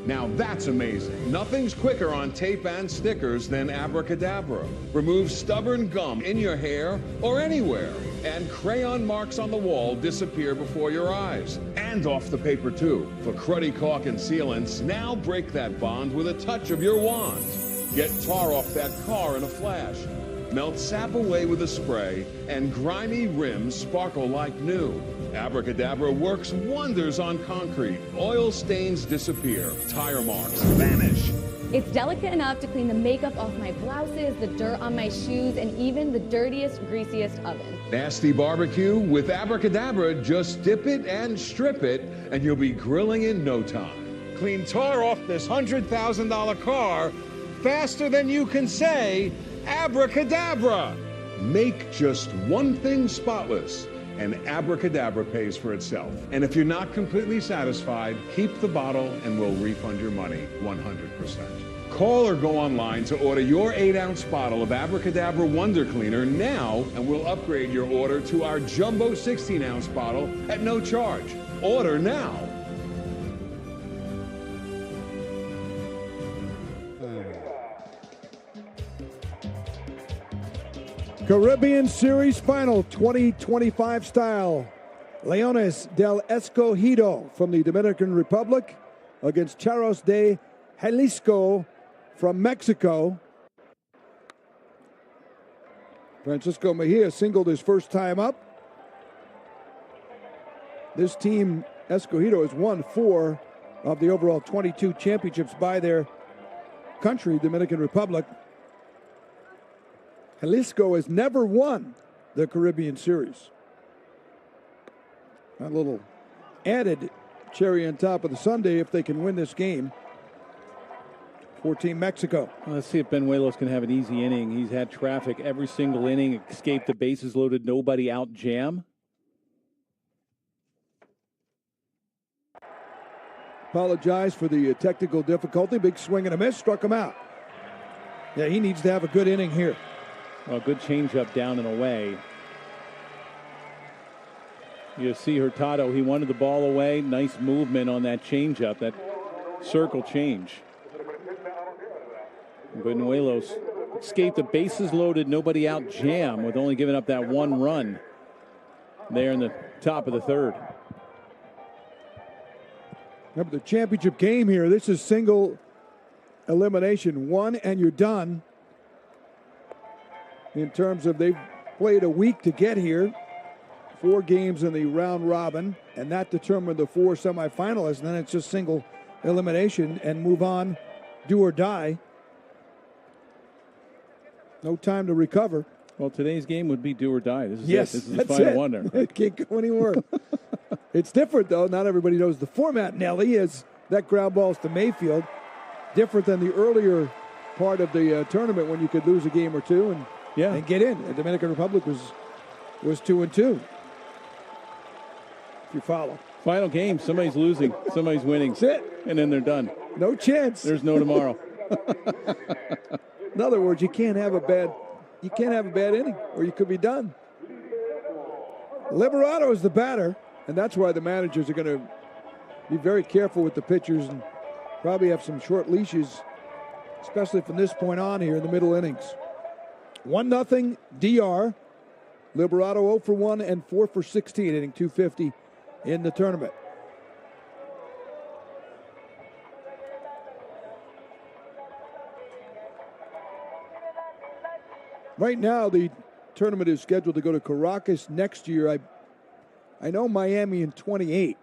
S16: Now that's amazing. Nothing's quicker on tape and stickers than Abracadabra. Remove stubborn gum in your hair or anywhere, and crayon marks on the wall disappear before your eyes. And off the paper too. For cruddy caulk and sealants, now break that bond with a touch of your wand. Get tar off that car in a flash. Melt sap away with a spray, and grimy rims sparkle like new. Abracadabra works wonders on concrete. Oil stains disappear. Tire marks vanish.
S17: It's delicate enough to clean the makeup off my blouses, the dirt on my shoes, and even the dirtiest, greasiest oven.
S16: Nasty barbecue? With Abracadabra, just dip it and strip it, and you'll be grilling in no time. Clean tar off this $100,000 car faster than you can say Abracadabra. Make just one thing spotless, and Abracadabra pays for itself. And if you're not completely satisfied, keep the bottle and we'll refund your money 100%. Call or go online to order your 8-ounce bottle of Abracadabra Wonder Cleaner now, and we'll upgrade your order to our jumbo 16-ounce bottle at no charge. Order now.
S1: Caribbean Series Final 2025 style. Leones del Escogido from the Dominican Republic against Charros de Jalisco from Mexico. Francisco Mejia singled his first time up. This team, Escogido, has won 4 of the overall 22 championships by their country, Dominican Republic. Jalisco has never won the Caribbean Series. A little added cherry on top of the sundae if they can win this game for Team Mexico.
S2: Well, let's see if Benuelos can have an easy inning. He's had traffic every single inning, escaped the bases loaded, nobody out jam.
S1: Apologize for the technical difficulty. Big swing and a miss, struck him out. Yeah, he needs to have a good inning here.
S2: Well, good changeup down and away. You see Hurtado, he wanted the ball away. Nice movement on that changeup, that circle change. Benuelos escaped the bases loaded, nobody out jam with only giving up that 1 run there in the top of the 3rd.
S1: Remember the championship game here. This is single elimination. 1 and you're done. In terms of they've played a week to get here. 4 games in the round robin, and that determined the 4 semifinalists. And then it's just single elimination and move on, do or die. No time to recover.
S2: Well, today's game would be do or die. This is
S1: yes,
S2: it. This is
S1: that's
S2: the final
S1: it.
S2: wonder.
S1: It can't go anywhere. It's different, though. Not everybody knows the format, Nelly, is that ground balls to Mayfield. Different than the earlier part of the tournament when you could lose a game or 2 and get in. The Dominican Republic was 2-2. If you follow.
S2: Final game, somebody's losing, somebody's winning.
S1: That's it.
S2: And then they're done.
S1: No chance.
S2: There's no tomorrow.
S1: In other words, you can't have a bad inning, or you could be done. Liberato is the batter, and that's why the managers are going to be very careful with the pitchers and probably have some short leashes, especially from this point on here in the middle innings. 1-0 DR. Liberato 0 for 1 and 4 for 16, hitting .250 in the tournament. Right now, the tournament is scheduled to go to Caracas next year. I know Miami in 28.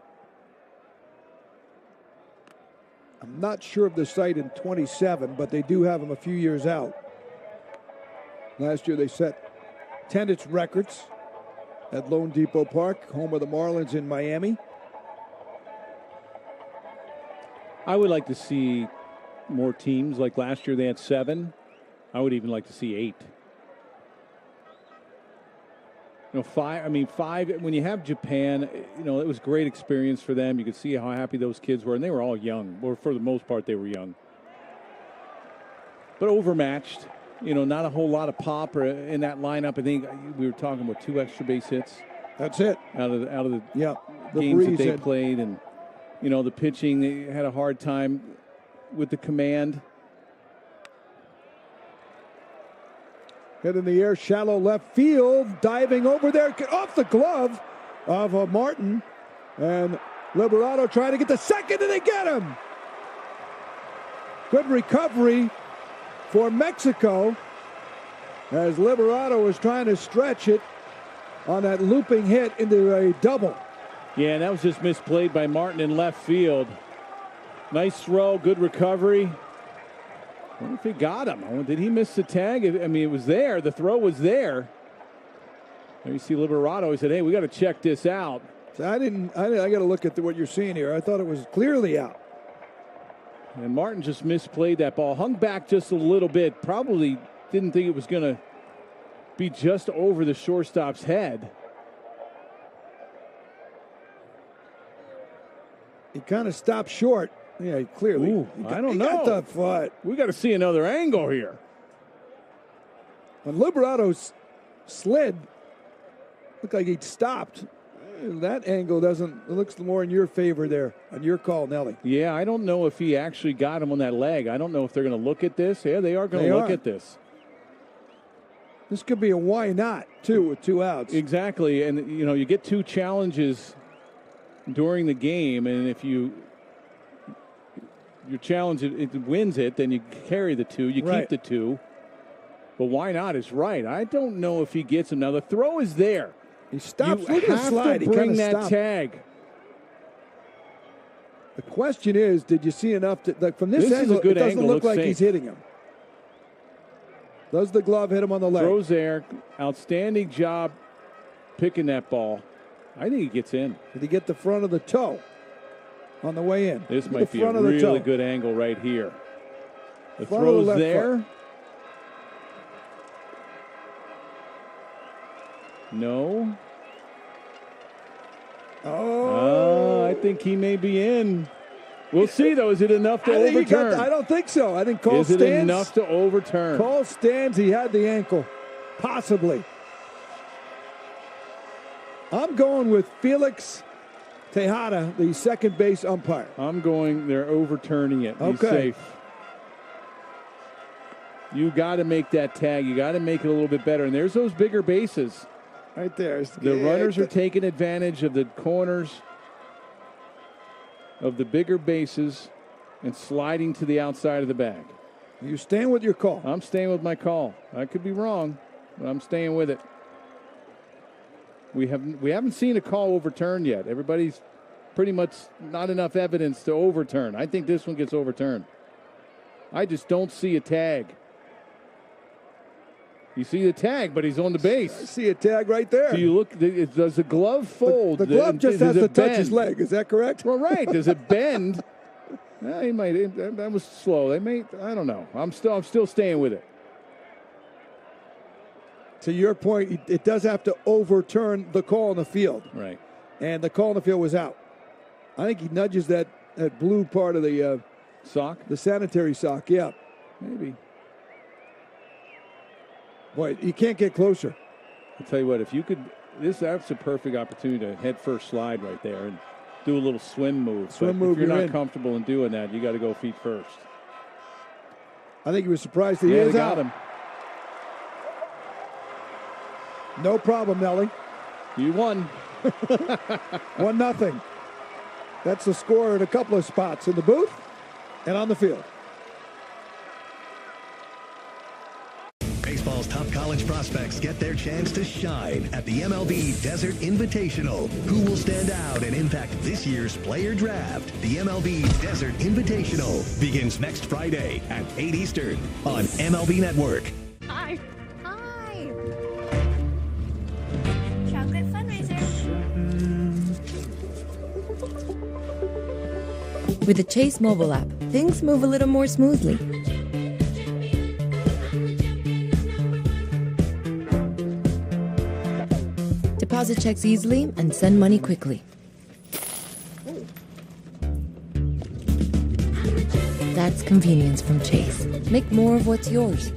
S1: I'm not sure of the site in 27, but they do have them a few years out. Last year they set attendance records at Lone Depot Park, home of the Marlins in Miami.
S2: I would like to see more teams. Like last year they had 7. I would even like to see 8. 5. I mean, 5. When you have Japan, it was a great experience for them. You could see how happy those kids were, and they were all young. Or for the most part, they were young, but overmatched. Not a whole lot of pop in that lineup. I think we were talking about 2 extra base hits.
S1: That's it.
S2: Out of the
S1: the
S2: games that they played, and the pitching. They had a hard time with the command.
S1: Hit in the air, shallow left field, diving over there, off the glove of Martin. And Liberato trying to get the second, and they get him. Good recovery for Mexico as Liberato was trying to stretch it on that looping hit into a double.
S2: Yeah, and that was just misplayed by Martin in left field. Nice throw, good recovery. I wonder if he got him. Did he miss the tag? I mean, it was there. The throw was there. There you see Liberato. He said, hey, we got to check this out.
S1: So I got to look at what you're seeing here. I thought it was clearly out.
S2: And Martin just misplayed that ball. Hung back just a little bit. Probably didn't think it was going to be just over the shortstop's head.
S1: He kind of stopped short. Yeah, clearly.
S2: Ooh, I don't know.
S1: Got the foot.
S2: We got to see another angle here.
S1: When Liberato slid, looked like he'd stopped. That angle doesn't. It looks more in your favor there on your call, Nelly.
S2: Yeah, I don't know if he actually got him on that leg. I don't know if they're going to look at this. Yeah, they are going to look at this.
S1: This could be a why not, too, with 2 outs.
S2: Exactly, and you get 2 challenges during the game, and if your challenge it wins it, then you carry the 2, you keep the 2. But why not is right. I don't know if he gets him. Now, the throw is there.
S1: He stops.
S2: You
S1: Look at the
S2: have
S1: slide.
S2: to
S1: He
S2: bring
S1: kinda
S2: that
S1: stopped.
S2: tag.
S1: The question is, did you see enough to, like, from this
S2: This is
S1: angle,
S2: a good
S1: it doesn't
S2: angle.
S1: look
S2: Looks
S1: like
S2: safe.
S1: he's hitting him. Does the glove hit him on the leg?
S2: Throws there. Outstanding job picking that ball. I think he gets in.
S1: Did he get the front of the toe on the way in?
S2: This
S1: Look at
S2: might
S1: the
S2: be a
S1: front of the
S2: really
S1: toe.
S2: good angle right here. The
S1: Front of the
S2: throw's
S1: left
S2: there.
S1: foot.
S2: No.
S1: Oh.
S2: I think he may be in. We'll see, though. Is it enough to
S1: I think he
S2: overturn?
S1: got, I don't think so. I think Cole
S2: Is it
S1: stands.
S2: enough to overturn?
S1: Cole stands. He had the ankle. Possibly. I'm going with Felix Tejada, the second base umpire.
S2: I'm going, they're overturning it. He's
S1: Okay.
S2: safe. You got to make that tag. You got to make it a little bit better. And there's those bigger bases.
S1: Right there.
S2: The runners are taking advantage of the corners of the bigger bases and sliding to the outside of the bag.
S1: You staying with your call?
S2: I'm staying with my call. I could be wrong, but I'm staying with it. We haven't seen a call overturned yet. Everybody's pretty much not enough evidence to overturn. I think this one gets overturned. I just don't see a tag. You see the tag, but he's on the base.
S1: I see a tag right there.
S2: Do you look? Does the glove fold?
S1: The glove just
S2: Does
S1: has to
S2: it
S1: touch his
S2: bend?
S1: leg. Is that correct?
S2: Well, right. Does it bend? He might. That was slow. They may. I don't know. I'm still staying with it.
S1: To your point, it does have to overturn the call in the field.
S2: Right.
S1: And the call in the field was out. I think he nudges that blue part of the
S2: sock,
S1: the sanitary sock. Yeah,
S2: maybe.
S1: Boy, you can't get closer.
S2: I'll tell you what. If you could, that's a perfect opportunity to head first slide right there and do a little swim move.
S1: Swim
S2: But
S1: move,
S2: if you're
S1: you're
S2: not
S1: in.
S2: comfortable in doing that, you got to go feet first.
S1: I think he was surprised that he
S2: Yeah,
S1: is
S2: they
S1: out.
S2: got him.
S1: No problem, Nelly.
S2: You won.
S1: 1-0. That's the score in a couple of spots in the booth and on the field.
S10: Baseball's top college prospects get their chance to shine at the MLB Desert Invitational. Who will stand out and impact this year's player draft? The MLB Desert Invitational begins next Friday at 8 Eastern on MLB Network.
S13: Hi. Hi. Chocolate fundraiser.
S7: With the Chase mobile app, things move a little more smoothly. Deposit checks easily and send money quickly. That's convenience from Chase. Make more of what's yours.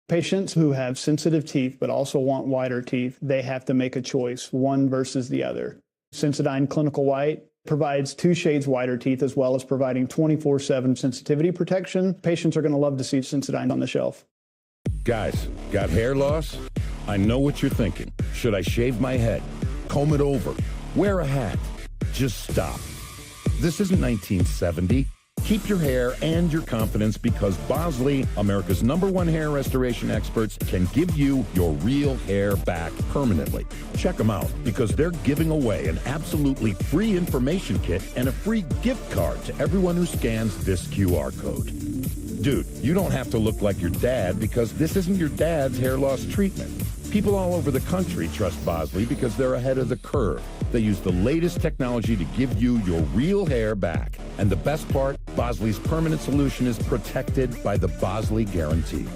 S18: Patients who have sensitive teeth but also want whiter teeth, they have to make a choice, one versus the other. Sensodyne Clinical White provides 2 shades whiter teeth as well as providing 24/7 sensitivity protection. Patients are going to love to see Sensodyne on the shelf.
S19: Guys, got hair loss? I know what you're thinking. Should I shave my head? Comb it over? Wear a hat? Just stop. This isn't 1970. Keep your hair and your confidence because Bosley, America's #1 hair restoration experts, can give you your real hair back permanently. Check them out because they're giving away an absolutely free information kit and a free gift card to everyone who scans this QR code. Dude, you don't have to look like your dad because this isn't your dad's hair loss treatment. People all over the country trust Bosley because they're ahead of the curve. They use the latest technology to give you your real hair back. And the best part, Bosley's permanent solution is protected by the Bosley Guarantee.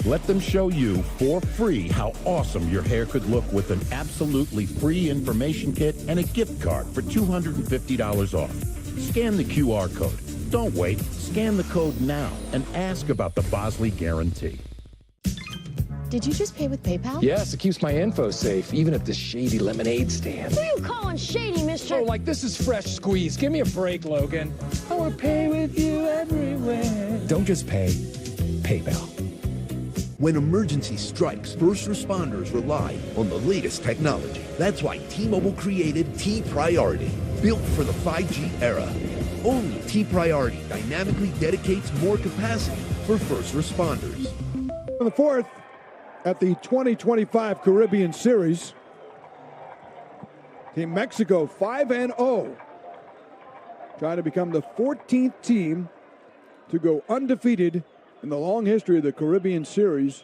S19: Let them show you for free how awesome your hair could look with an absolutely free information kit and a gift card for $250 off. Scan the QR code. Don't wait. Scan the code now and ask about the Bosley Guarantee.
S5: Did you just pay with PayPal?
S3: Yes, it keeps my info safe, even at this shady lemonade stand.
S5: Who are you calling shady, mister?
S3: Oh, like this is fresh squeeze. Give me a break, Logan. I want to pay with you everywhere. Don't just pay. PayPal.
S9: When emergency strikes, first responders rely on the latest technology. That's why T-Mobile created T-Priority, built for the 5G era. Only T-Priority dynamically dedicates more capacity for first responders.
S1: In the fourth, at the 2025 Caribbean Series, Team Mexico 5-0, trying to become the 14th team to go undefeated in the long history of the Caribbean Series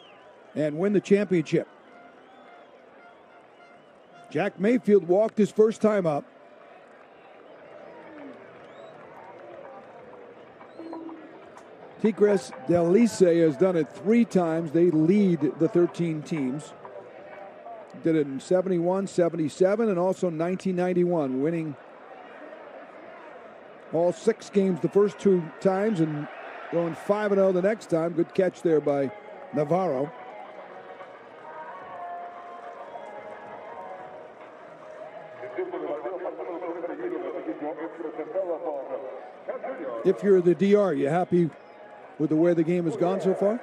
S1: and win the championship. Jack Mayfield walked his first time up. Tigres del Licey has done it 3 times. They lead the 13 teams. Did it in 71, 77, and also 1991, winning all 6 games the first 2 times and going 5-0 the next time. Good catch there by Navarro. If you're the DR, you happy with the way the game has gone so far?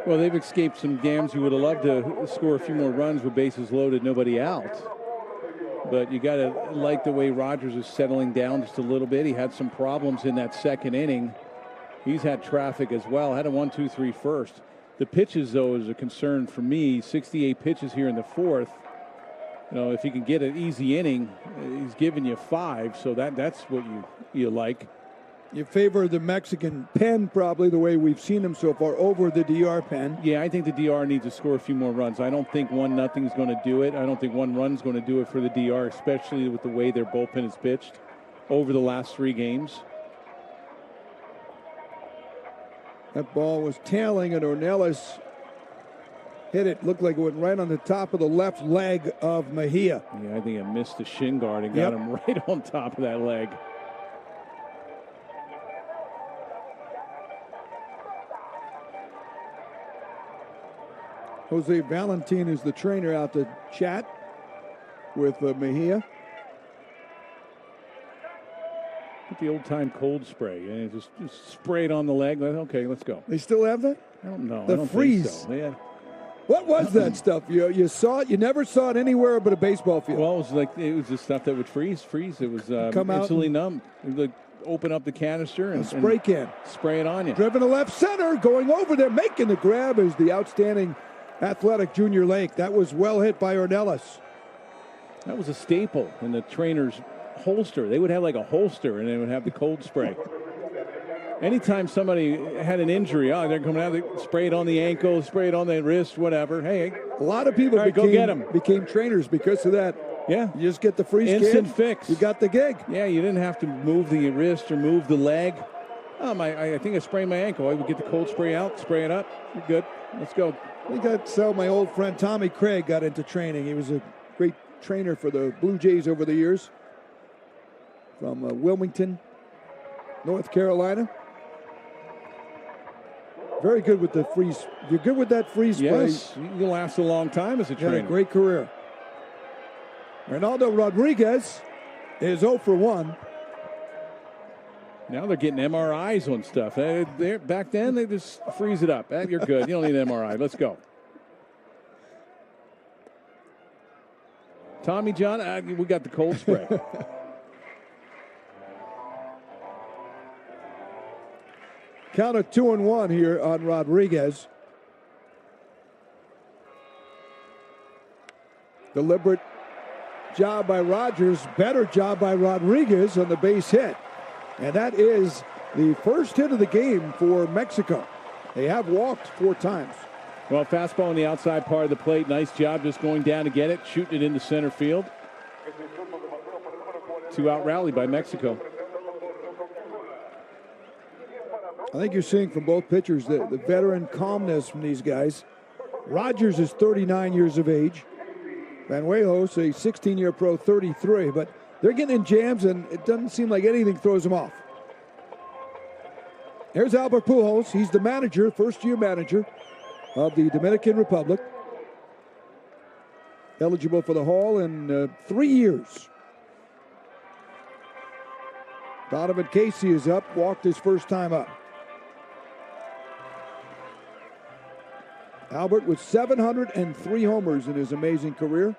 S2: Well, they've escaped some games. You would have loved to score a few more runs with bases loaded, nobody out. But you got to like the way Rogers is settling down just a little bit. He had some problems in that second inning. He's had traffic as well. Had a 1-2-3 first. The pitches, though, is a concern for me. 68 pitches here in the fourth. You know, if he can get an easy inning, he's giving you 5. So that's what you like.
S1: You favor the Mexican pen, probably, the way we've seen him so far, over the DR pen.
S2: Yeah, I think the DR needs to score a few more runs. I don't think 1-0 is going to do it. I don't think 1 run is going to do it for the DR, especially with the way their bullpen is pitched over the last 3 games.
S1: That ball was tailing, and Ornelas hit it. Looked like it went right on the top of the left leg of Mejia.
S2: Yeah, I think it missed the shin guard and got him right on top of that leg.
S1: Jose Valentin is the trainer out to chat with Mejia.
S2: Get the old-time cold spray and just spray it on the leg. Okay, let's go.
S1: They still have that?
S2: I don't know.
S1: The
S2: I don't
S1: freeze.
S2: think so. Yeah.
S1: What was that stuff? You saw it. You never saw it anywhere but a baseball field.
S2: Well, it was the stuff that would freeze. It was
S1: come out
S2: instantly numb. It would open up the canister and
S1: spray can.
S2: Spray it on you.
S1: Driven to left center, going over there, making the grab is the outstanding athletic Junior Lake. That was well hit by Ornelas.
S2: That was a staple in the trainer's holster. They would have like a holster, and they would have the cold spray. Anytime somebody had an injury, they're coming out, they spray it on the ankle, spray it on the wrist, whatever. Hey,
S1: a lot of people became trainers because of that.
S2: Yeah.
S1: You just get the free
S2: instant
S1: skin,
S2: fix.
S1: You got the gig.
S2: Yeah, you didn't have to move the wrist or move the leg. I think I sprained my ankle. I would get the cold spray out, spray it up. You're good. Let's go.
S1: I think that's how my old friend Tommy Craig got into training. He was a great trainer for the Blue Jays over the years from Wilmington, North Carolina. Very good with the freeze. You're good with that freeze spray.
S2: Yes, you last a long time as a trainer.
S1: A great career. Ronaldo Rodriguez is 0 for 1.
S2: Now they're getting MRIs on stuff. Back then, they just freeze it up. You're good. You don't need an MRI. Let's go. Tommy John, we got the cold spray.
S1: Count of 2-1 here on Rodriguez. Deliberate job by Rogers. Better job by Rodriguez on the base hit. And that is the first hit of the game for Mexico. They have walked 4 times.
S2: Well, fastball on the outside part of the plate. Nice job just going down to get it, shooting it into center field. 2-out rally by Mexico.
S1: I think you're seeing from both pitchers the veteran calmness from these guys. Rogers is 39 years of age. Banuelos, a 16-year pro, 33. But they're getting in jams, and it doesn't seem like anything throws them off. Here's Albert Pujols. He's the manager, first-year manager of the Dominican Republic. Eligible for the Hall in 3 years. Donovan Casey is up, walked his first time up. Albert with 703 homers in his amazing career,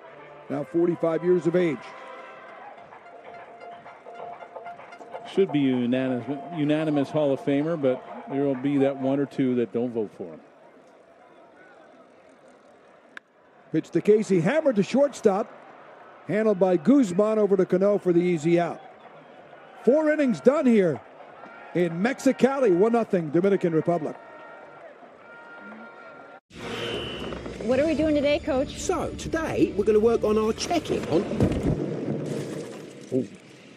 S1: now 45 years of age.
S2: Should be unanimous Hall of Famer, but there will be that one or two that don't vote for him.
S1: Pitch to Casey, hammered to shortstop, handled by Guzman over to Cano for the easy out. 4 innings done here in Mexicali, 1-0 Dominican Republic.
S20: What are we doing today, Coach?
S14: So, today we're going to work on our checking on...
S21: Oh.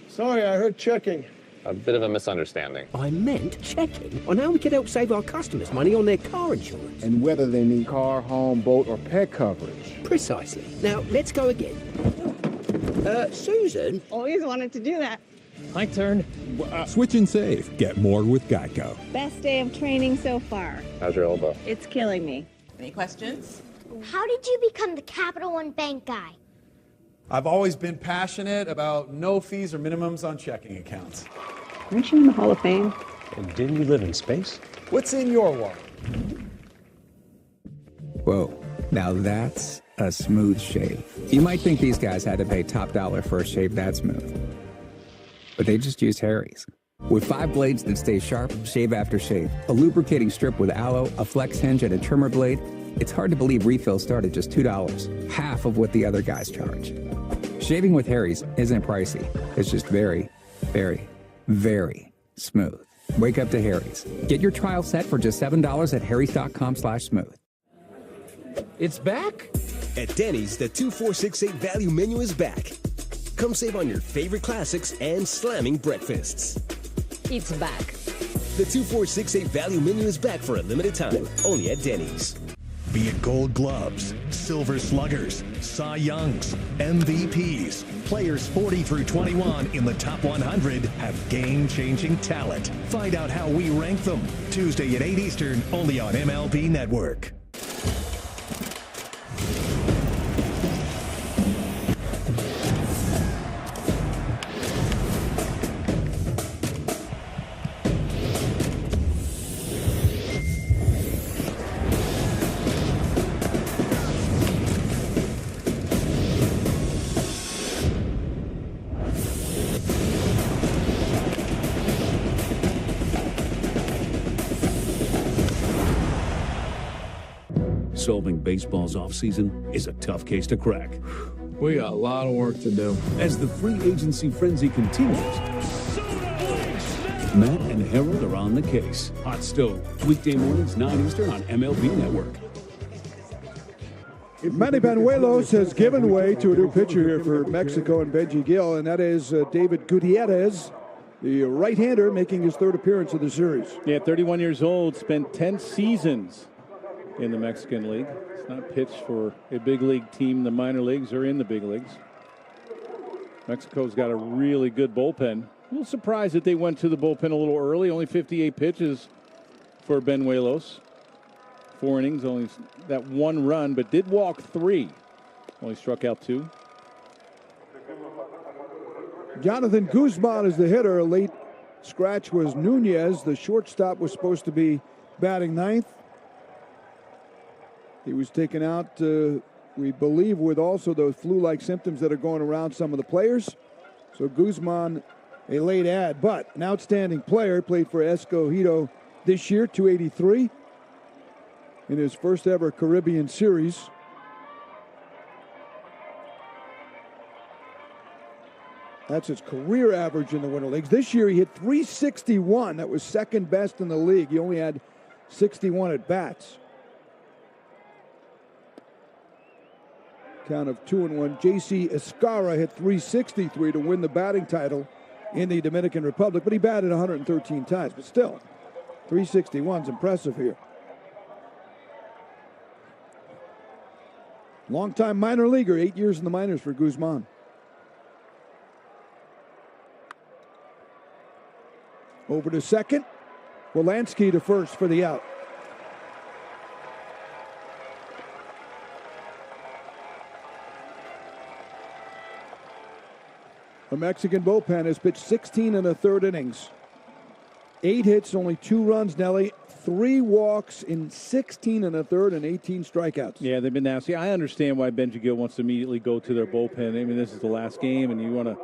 S21: Sorry, I heard checking.
S22: A bit of a misunderstanding.
S14: I meant checking on how we can help save our customers money on their car insurance.
S21: And whether they need car, home, boat, or pet coverage.
S14: Precisely. Now, let's go again. Susan?
S20: Always wanted to do that.
S14: My turn.
S23: Switch and save. Get more with Geico.
S20: Best day of training so far.
S22: How's your elbow?
S20: It's killing me.
S13: Any questions?
S5: How did you become the Capital One Bank guy?
S24: I've always been passionate about no fees or minimums on checking accounts.
S25: Aren't you in the Hall of Fame?
S14: And didn't you live in space?
S24: What's in your wallet?
S26: Whoa, now that's a smooth shave. You might think these guys had to pay top dollar for a shave that smooth. But they just used Harry's. With 5 blades that stay sharp, shave after shave, a lubricating strip with aloe, a flex hinge, and a trimmer blade, it's hard to believe refills start at just $2, half of what the other guys charge. Shaving with Harry's isn't pricey. It's just very, very, very smooth. Wake up to Harry's. Get your trial set for just $7 at harrys.com/smooth.
S27: It's back? At Denny's, the 2468 value menu is back. Come save on your favorite classics and slamming breakfasts.
S20: It's back.
S27: The 2468 value menu is back for a limited time, only at Denny's.
S10: Be it Gold Gloves, Silver Sluggers, Cy Youngs, MVPs, players 40 through 21 in the top 100 have game-changing talent. Find out how we rank them. Tuesday at 8 Eastern, only on MLB Network.
S28: Solving baseball's offseason is a tough case to crack.
S21: We got a lot of work to do.
S28: As the free agency frenzy continues, Matt and Harold are on the case. Hot Stove, weekday mornings, 9 Eastern on MLB Network.
S1: Manny Banuelos has given way to a new pitcher here for Mexico and Benji Gil, and that is David Gutierrez, the right-hander, making his 3rd appearance of the series.
S2: Yeah, 31 years old, spent 10 seasons in the Mexican League. It's not pitched for a big league team in the minor leagues or in the big leagues. Mexico's got a really good bullpen. A little surprised that they went to the bullpen a little early. Only 58 pitches for Banuelos. 4 innings, only that 1 run, but did walk 3. Only struck out 2.
S1: Jonathan Guzman is the hitter. A late scratch was Nunez. The shortstop was supposed to be batting 9th. He was taken out, we believe, with also those flu-like symptoms that are going around some of the players. So Guzman, a late add, but an outstanding player. Played for Escogido this year, 283 in his first ever Caribbean series. That's his career average in the Winter Leagues. This year he hit 361. That was 2nd best in the league. He only had 61 at bats. Count of 2-1. J.C. Escarra hit 363 to win the batting title in the Dominican Republic, but he batted 113 times. But still, 361's impressive here. Longtime minor leaguer, 8 years in the minors for Guzman. Over to second. Wolanski to first for the out. The Mexican bullpen has pitched 16 1/3 innings. 8 hits, only 2 runs, Nelly. 3 walks in 16 1/3 and 18 strikeouts.
S2: Yeah, they've been nasty. I understand why Benji Gill wants to immediately go to their bullpen. I mean, this is the last game, and you want to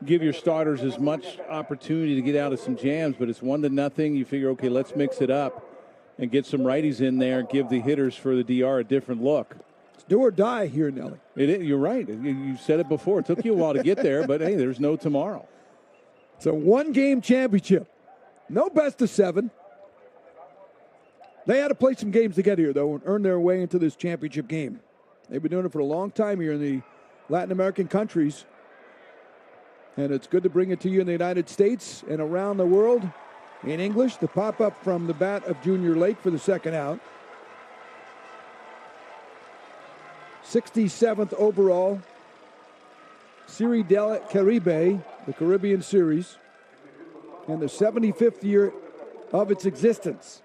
S2: give your starters as much opportunity to get out of some jams, but it's 1-0. You figure, okay, let's mix it up and get some righties in there, give the hitters for the DR a different look.
S1: It's do or die here, Nelly.
S2: You're right. You said it before. It took you a while to get there, but hey, there's no tomorrow.
S1: It's a 1-game championship. No best of 7. They had to play some games together here, though, and earn their way into this championship game. They've been doing it for a long time here in the Latin American countries. And it's good to bring it to you in the United States and around the world in English. The pop-up from the bat of Junior Lake for the second out. 67th overall. Serie del Caribe, the Caribbean Series. And the 75th year of its existence.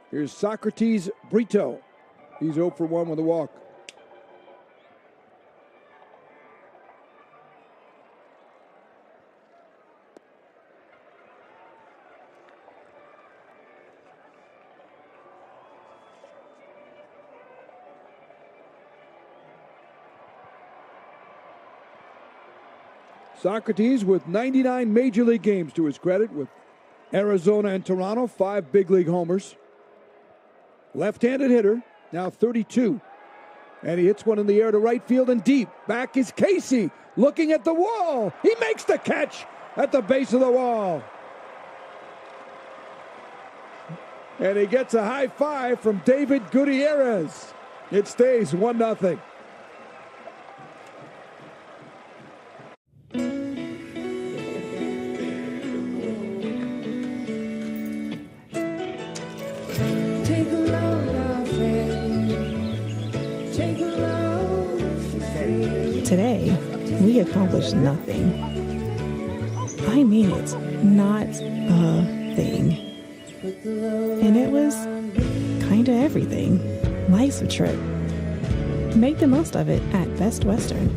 S1: Here's Socrates Brito. He's 0 for 1 with a walk. Socrates with 99 major league games to his credit with Arizona and Toronto, 5 big league homers. Left-handed hitter, now 32. And he hits one in the air to right field and deep. Back is Casey looking at the wall. He makes the catch at the base of the wall. And he gets a high five from David Gutierrez. It stays 1-0.
S4: Today, we accomplished nothing. I mean it, not a thing. And it was kinda everything. Life's a trip. Make the most of it at Best Western.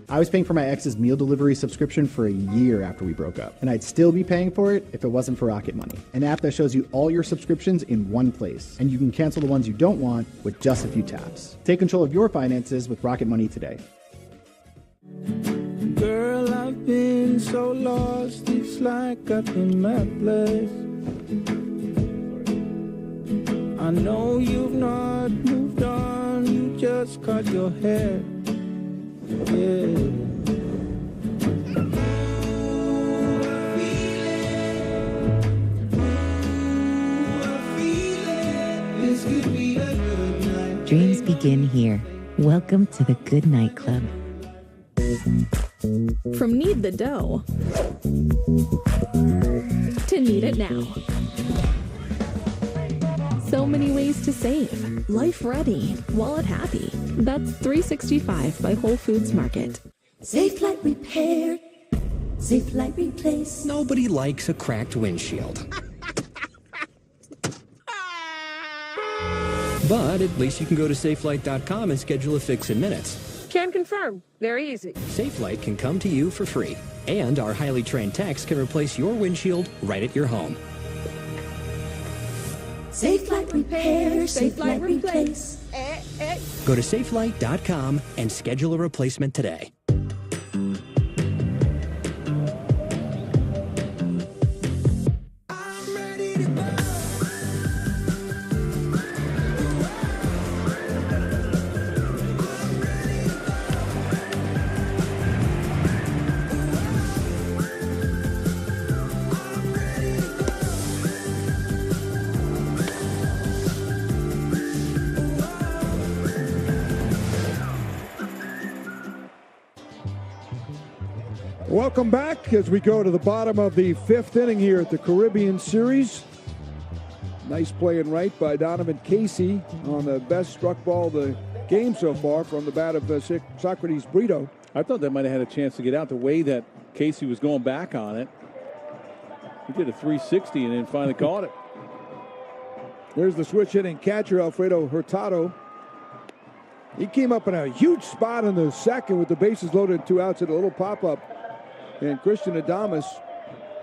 S6: I was paying for my ex's meal delivery subscription for a year after we broke up, and I'd still be paying for it if it wasn't for Rocket Money, an app that shows you all your subscriptions in one place, and you can cancel the ones you don't want with just a few taps. Take control of your finances with Rocket Money today.
S8: Girl, I've been so lost, it's like I've been mapless. I know you've not moved on, you just cut your hair. Yeah.
S11: Dreams begin here. Welcome to the Good Night Club.
S7: From knead the dough to knead it now. So many ways to save. Life ready, wallet happy. That's 365 by Whole Foods Market.
S12: Safe Light Repair. Safe Light Replace.
S15: Nobody likes a cracked windshield. But at least you can go to SafeLight.com and schedule a fix in minutes.
S16: Can confirm. Very easy.
S15: SafeLight can come to you for free. And our highly trained techs can replace your windshield right at your home.
S12: Safe Light Repair. Safe Light Replace.
S15: Go to SafeLight.com and schedule a replacement today.
S1: Welcome back as we go to the bottom of the 5th inning here at the Caribbean Series. Nice play and right by Donovan Casey on the best struck ball of the game so far from the bat of Socrates Brito.
S2: I thought that might have had a chance to get out the way that Casey was going back on it. He did a 360 and then finally caught it.
S1: There's the switch hitting catcher, Alfredo Hurtado. He came up in a huge spot in the second with the bases loaded and 2 outs at a little pop-up. And Christian Adames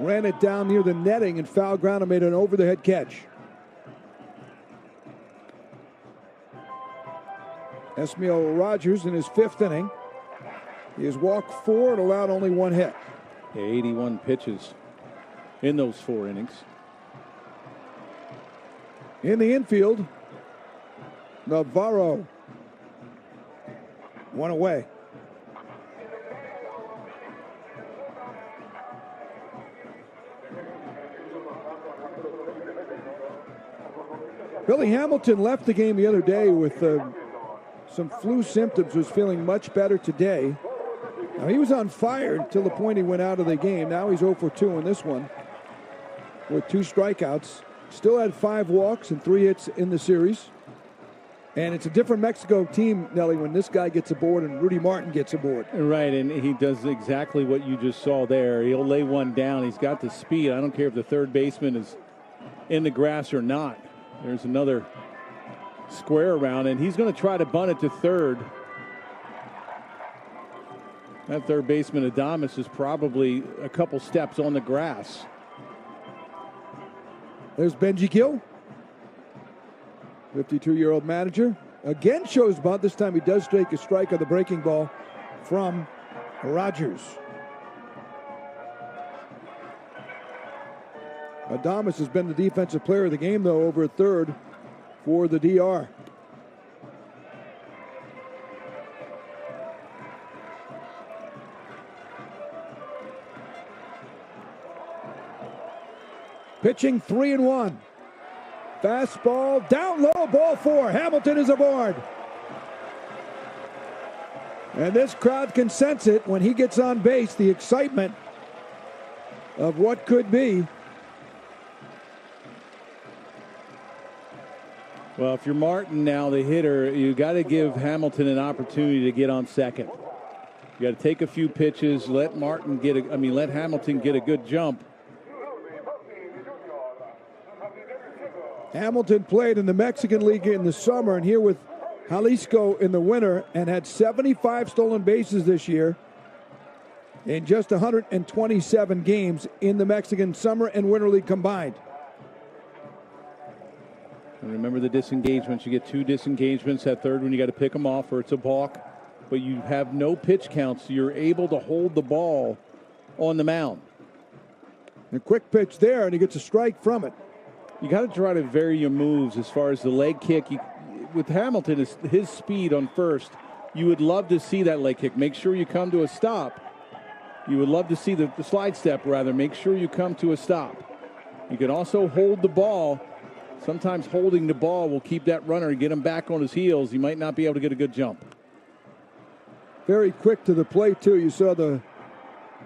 S1: ran it down near the netting and foul ground and made an over-the-head catch. Esmiel Rogers in his 5th inning. He has walked 4 and allowed only 1 hit.
S2: 81 pitches in those 4 innings.
S1: In the infield, Navarro. 1 away. Billy Hamilton left the game the other day with some flu symptoms, was feeling much better today. Now, he was on fire until the point he went out of the game. Now he's 0 for 2 in this one with 2 strikeouts. Still had 5 walks and 3 hits in the series. And it's a different Mexico team, Nelly, when this guy gets aboard and Rudy Martin gets aboard.
S2: Right, and he does exactly what you just saw there. He'll lay one down. He's got the speed. I don't care if the third baseman is in the grass or not. There's another square around, and he's going to try to bunt it to third. That third baseman, Adames, is probably a couple steps on the grass.
S1: There's Benji Gill, 52-year-old manager. Again shows bunt. This time he does take a strike on the breaking ball from Rogers. Adames has been the defensive player of the game, though, over a third for the DR. Pitching 3-1. Fastball down low, ball 4. Hamilton is aboard. And this crowd can sense it when he gets on base, the excitement of what could be.
S2: Well, if you're Martin now, the hitter, you got to give Hamilton an opportunity to get on second. You got to take a few pitches, let Hamilton get a good jump.
S1: Hamilton played in the Mexican League in the summer and here with Jalisco in the winter and had 75 stolen bases this year in just 127 games in the Mexican Summer and Winter League combined.
S2: And remember the disengagements. You get 2 disengagements. That third one, you got to pick them off or it's a balk. But you have no pitch count, so you're able to hold the ball on the mound.
S1: A quick pitch there, and he gets a strike from it.
S2: You got to try to vary your moves as far as the leg kick. With Hamilton, his speed on first, you would love to see that leg kick. Make sure you come to a stop. You would love to see the slide step, rather. Make sure you come to a stop. You can also hold the ball. Sometimes holding the ball will keep that runner and get him back on his heels. He might not be able to get a good jump.
S1: Very quick to the plate, too. You saw the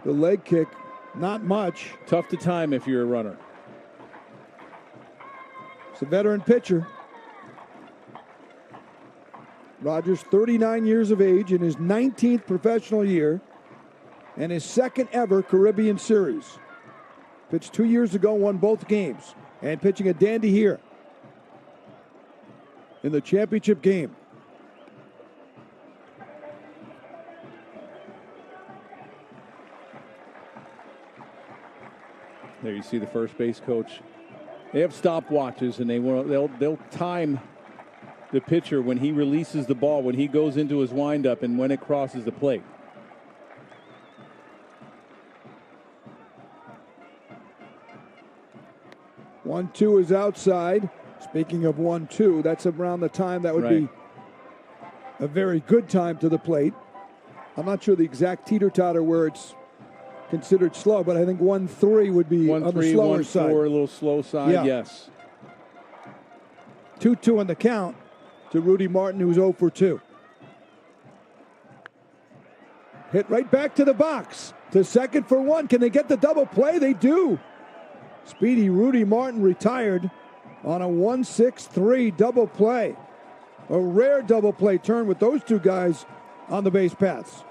S1: leg kick. Not much.
S2: Tough to time if you're a runner.
S1: It's a veteran pitcher. Rogers, 39 years of age, in his 19th professional year and his 2nd ever Caribbean Series. Pitched 2 years ago, won both games. And pitching a dandy here in the championship game.
S2: There you see the first base coach. They have stopwatches, and they'll time the pitcher when he releases the ball, when he goes into his windup, and when it crosses the plate.
S1: One, 2 is outside. Speaking of 1-2, that's around the time that would be a very good time to the plate. I'm not sure the exact teeter-totter where it's considered slow, but I think 1-3 would be on the slower side.
S2: 1-4, a little slow side, yes.
S1: 2-2 on the count to Rudy Martin, who's 0 for 2. Hit right back to the box. To second for one. Can they get the double play? They do. Speedy Rudy Martin retired on a 1-6-3 double play. A rare double play turn with those two guys on the base paths.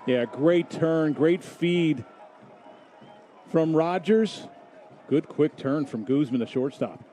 S2: Yeah, great turn, great feed from Rogers. Good quick turn from Guzman, the shortstop.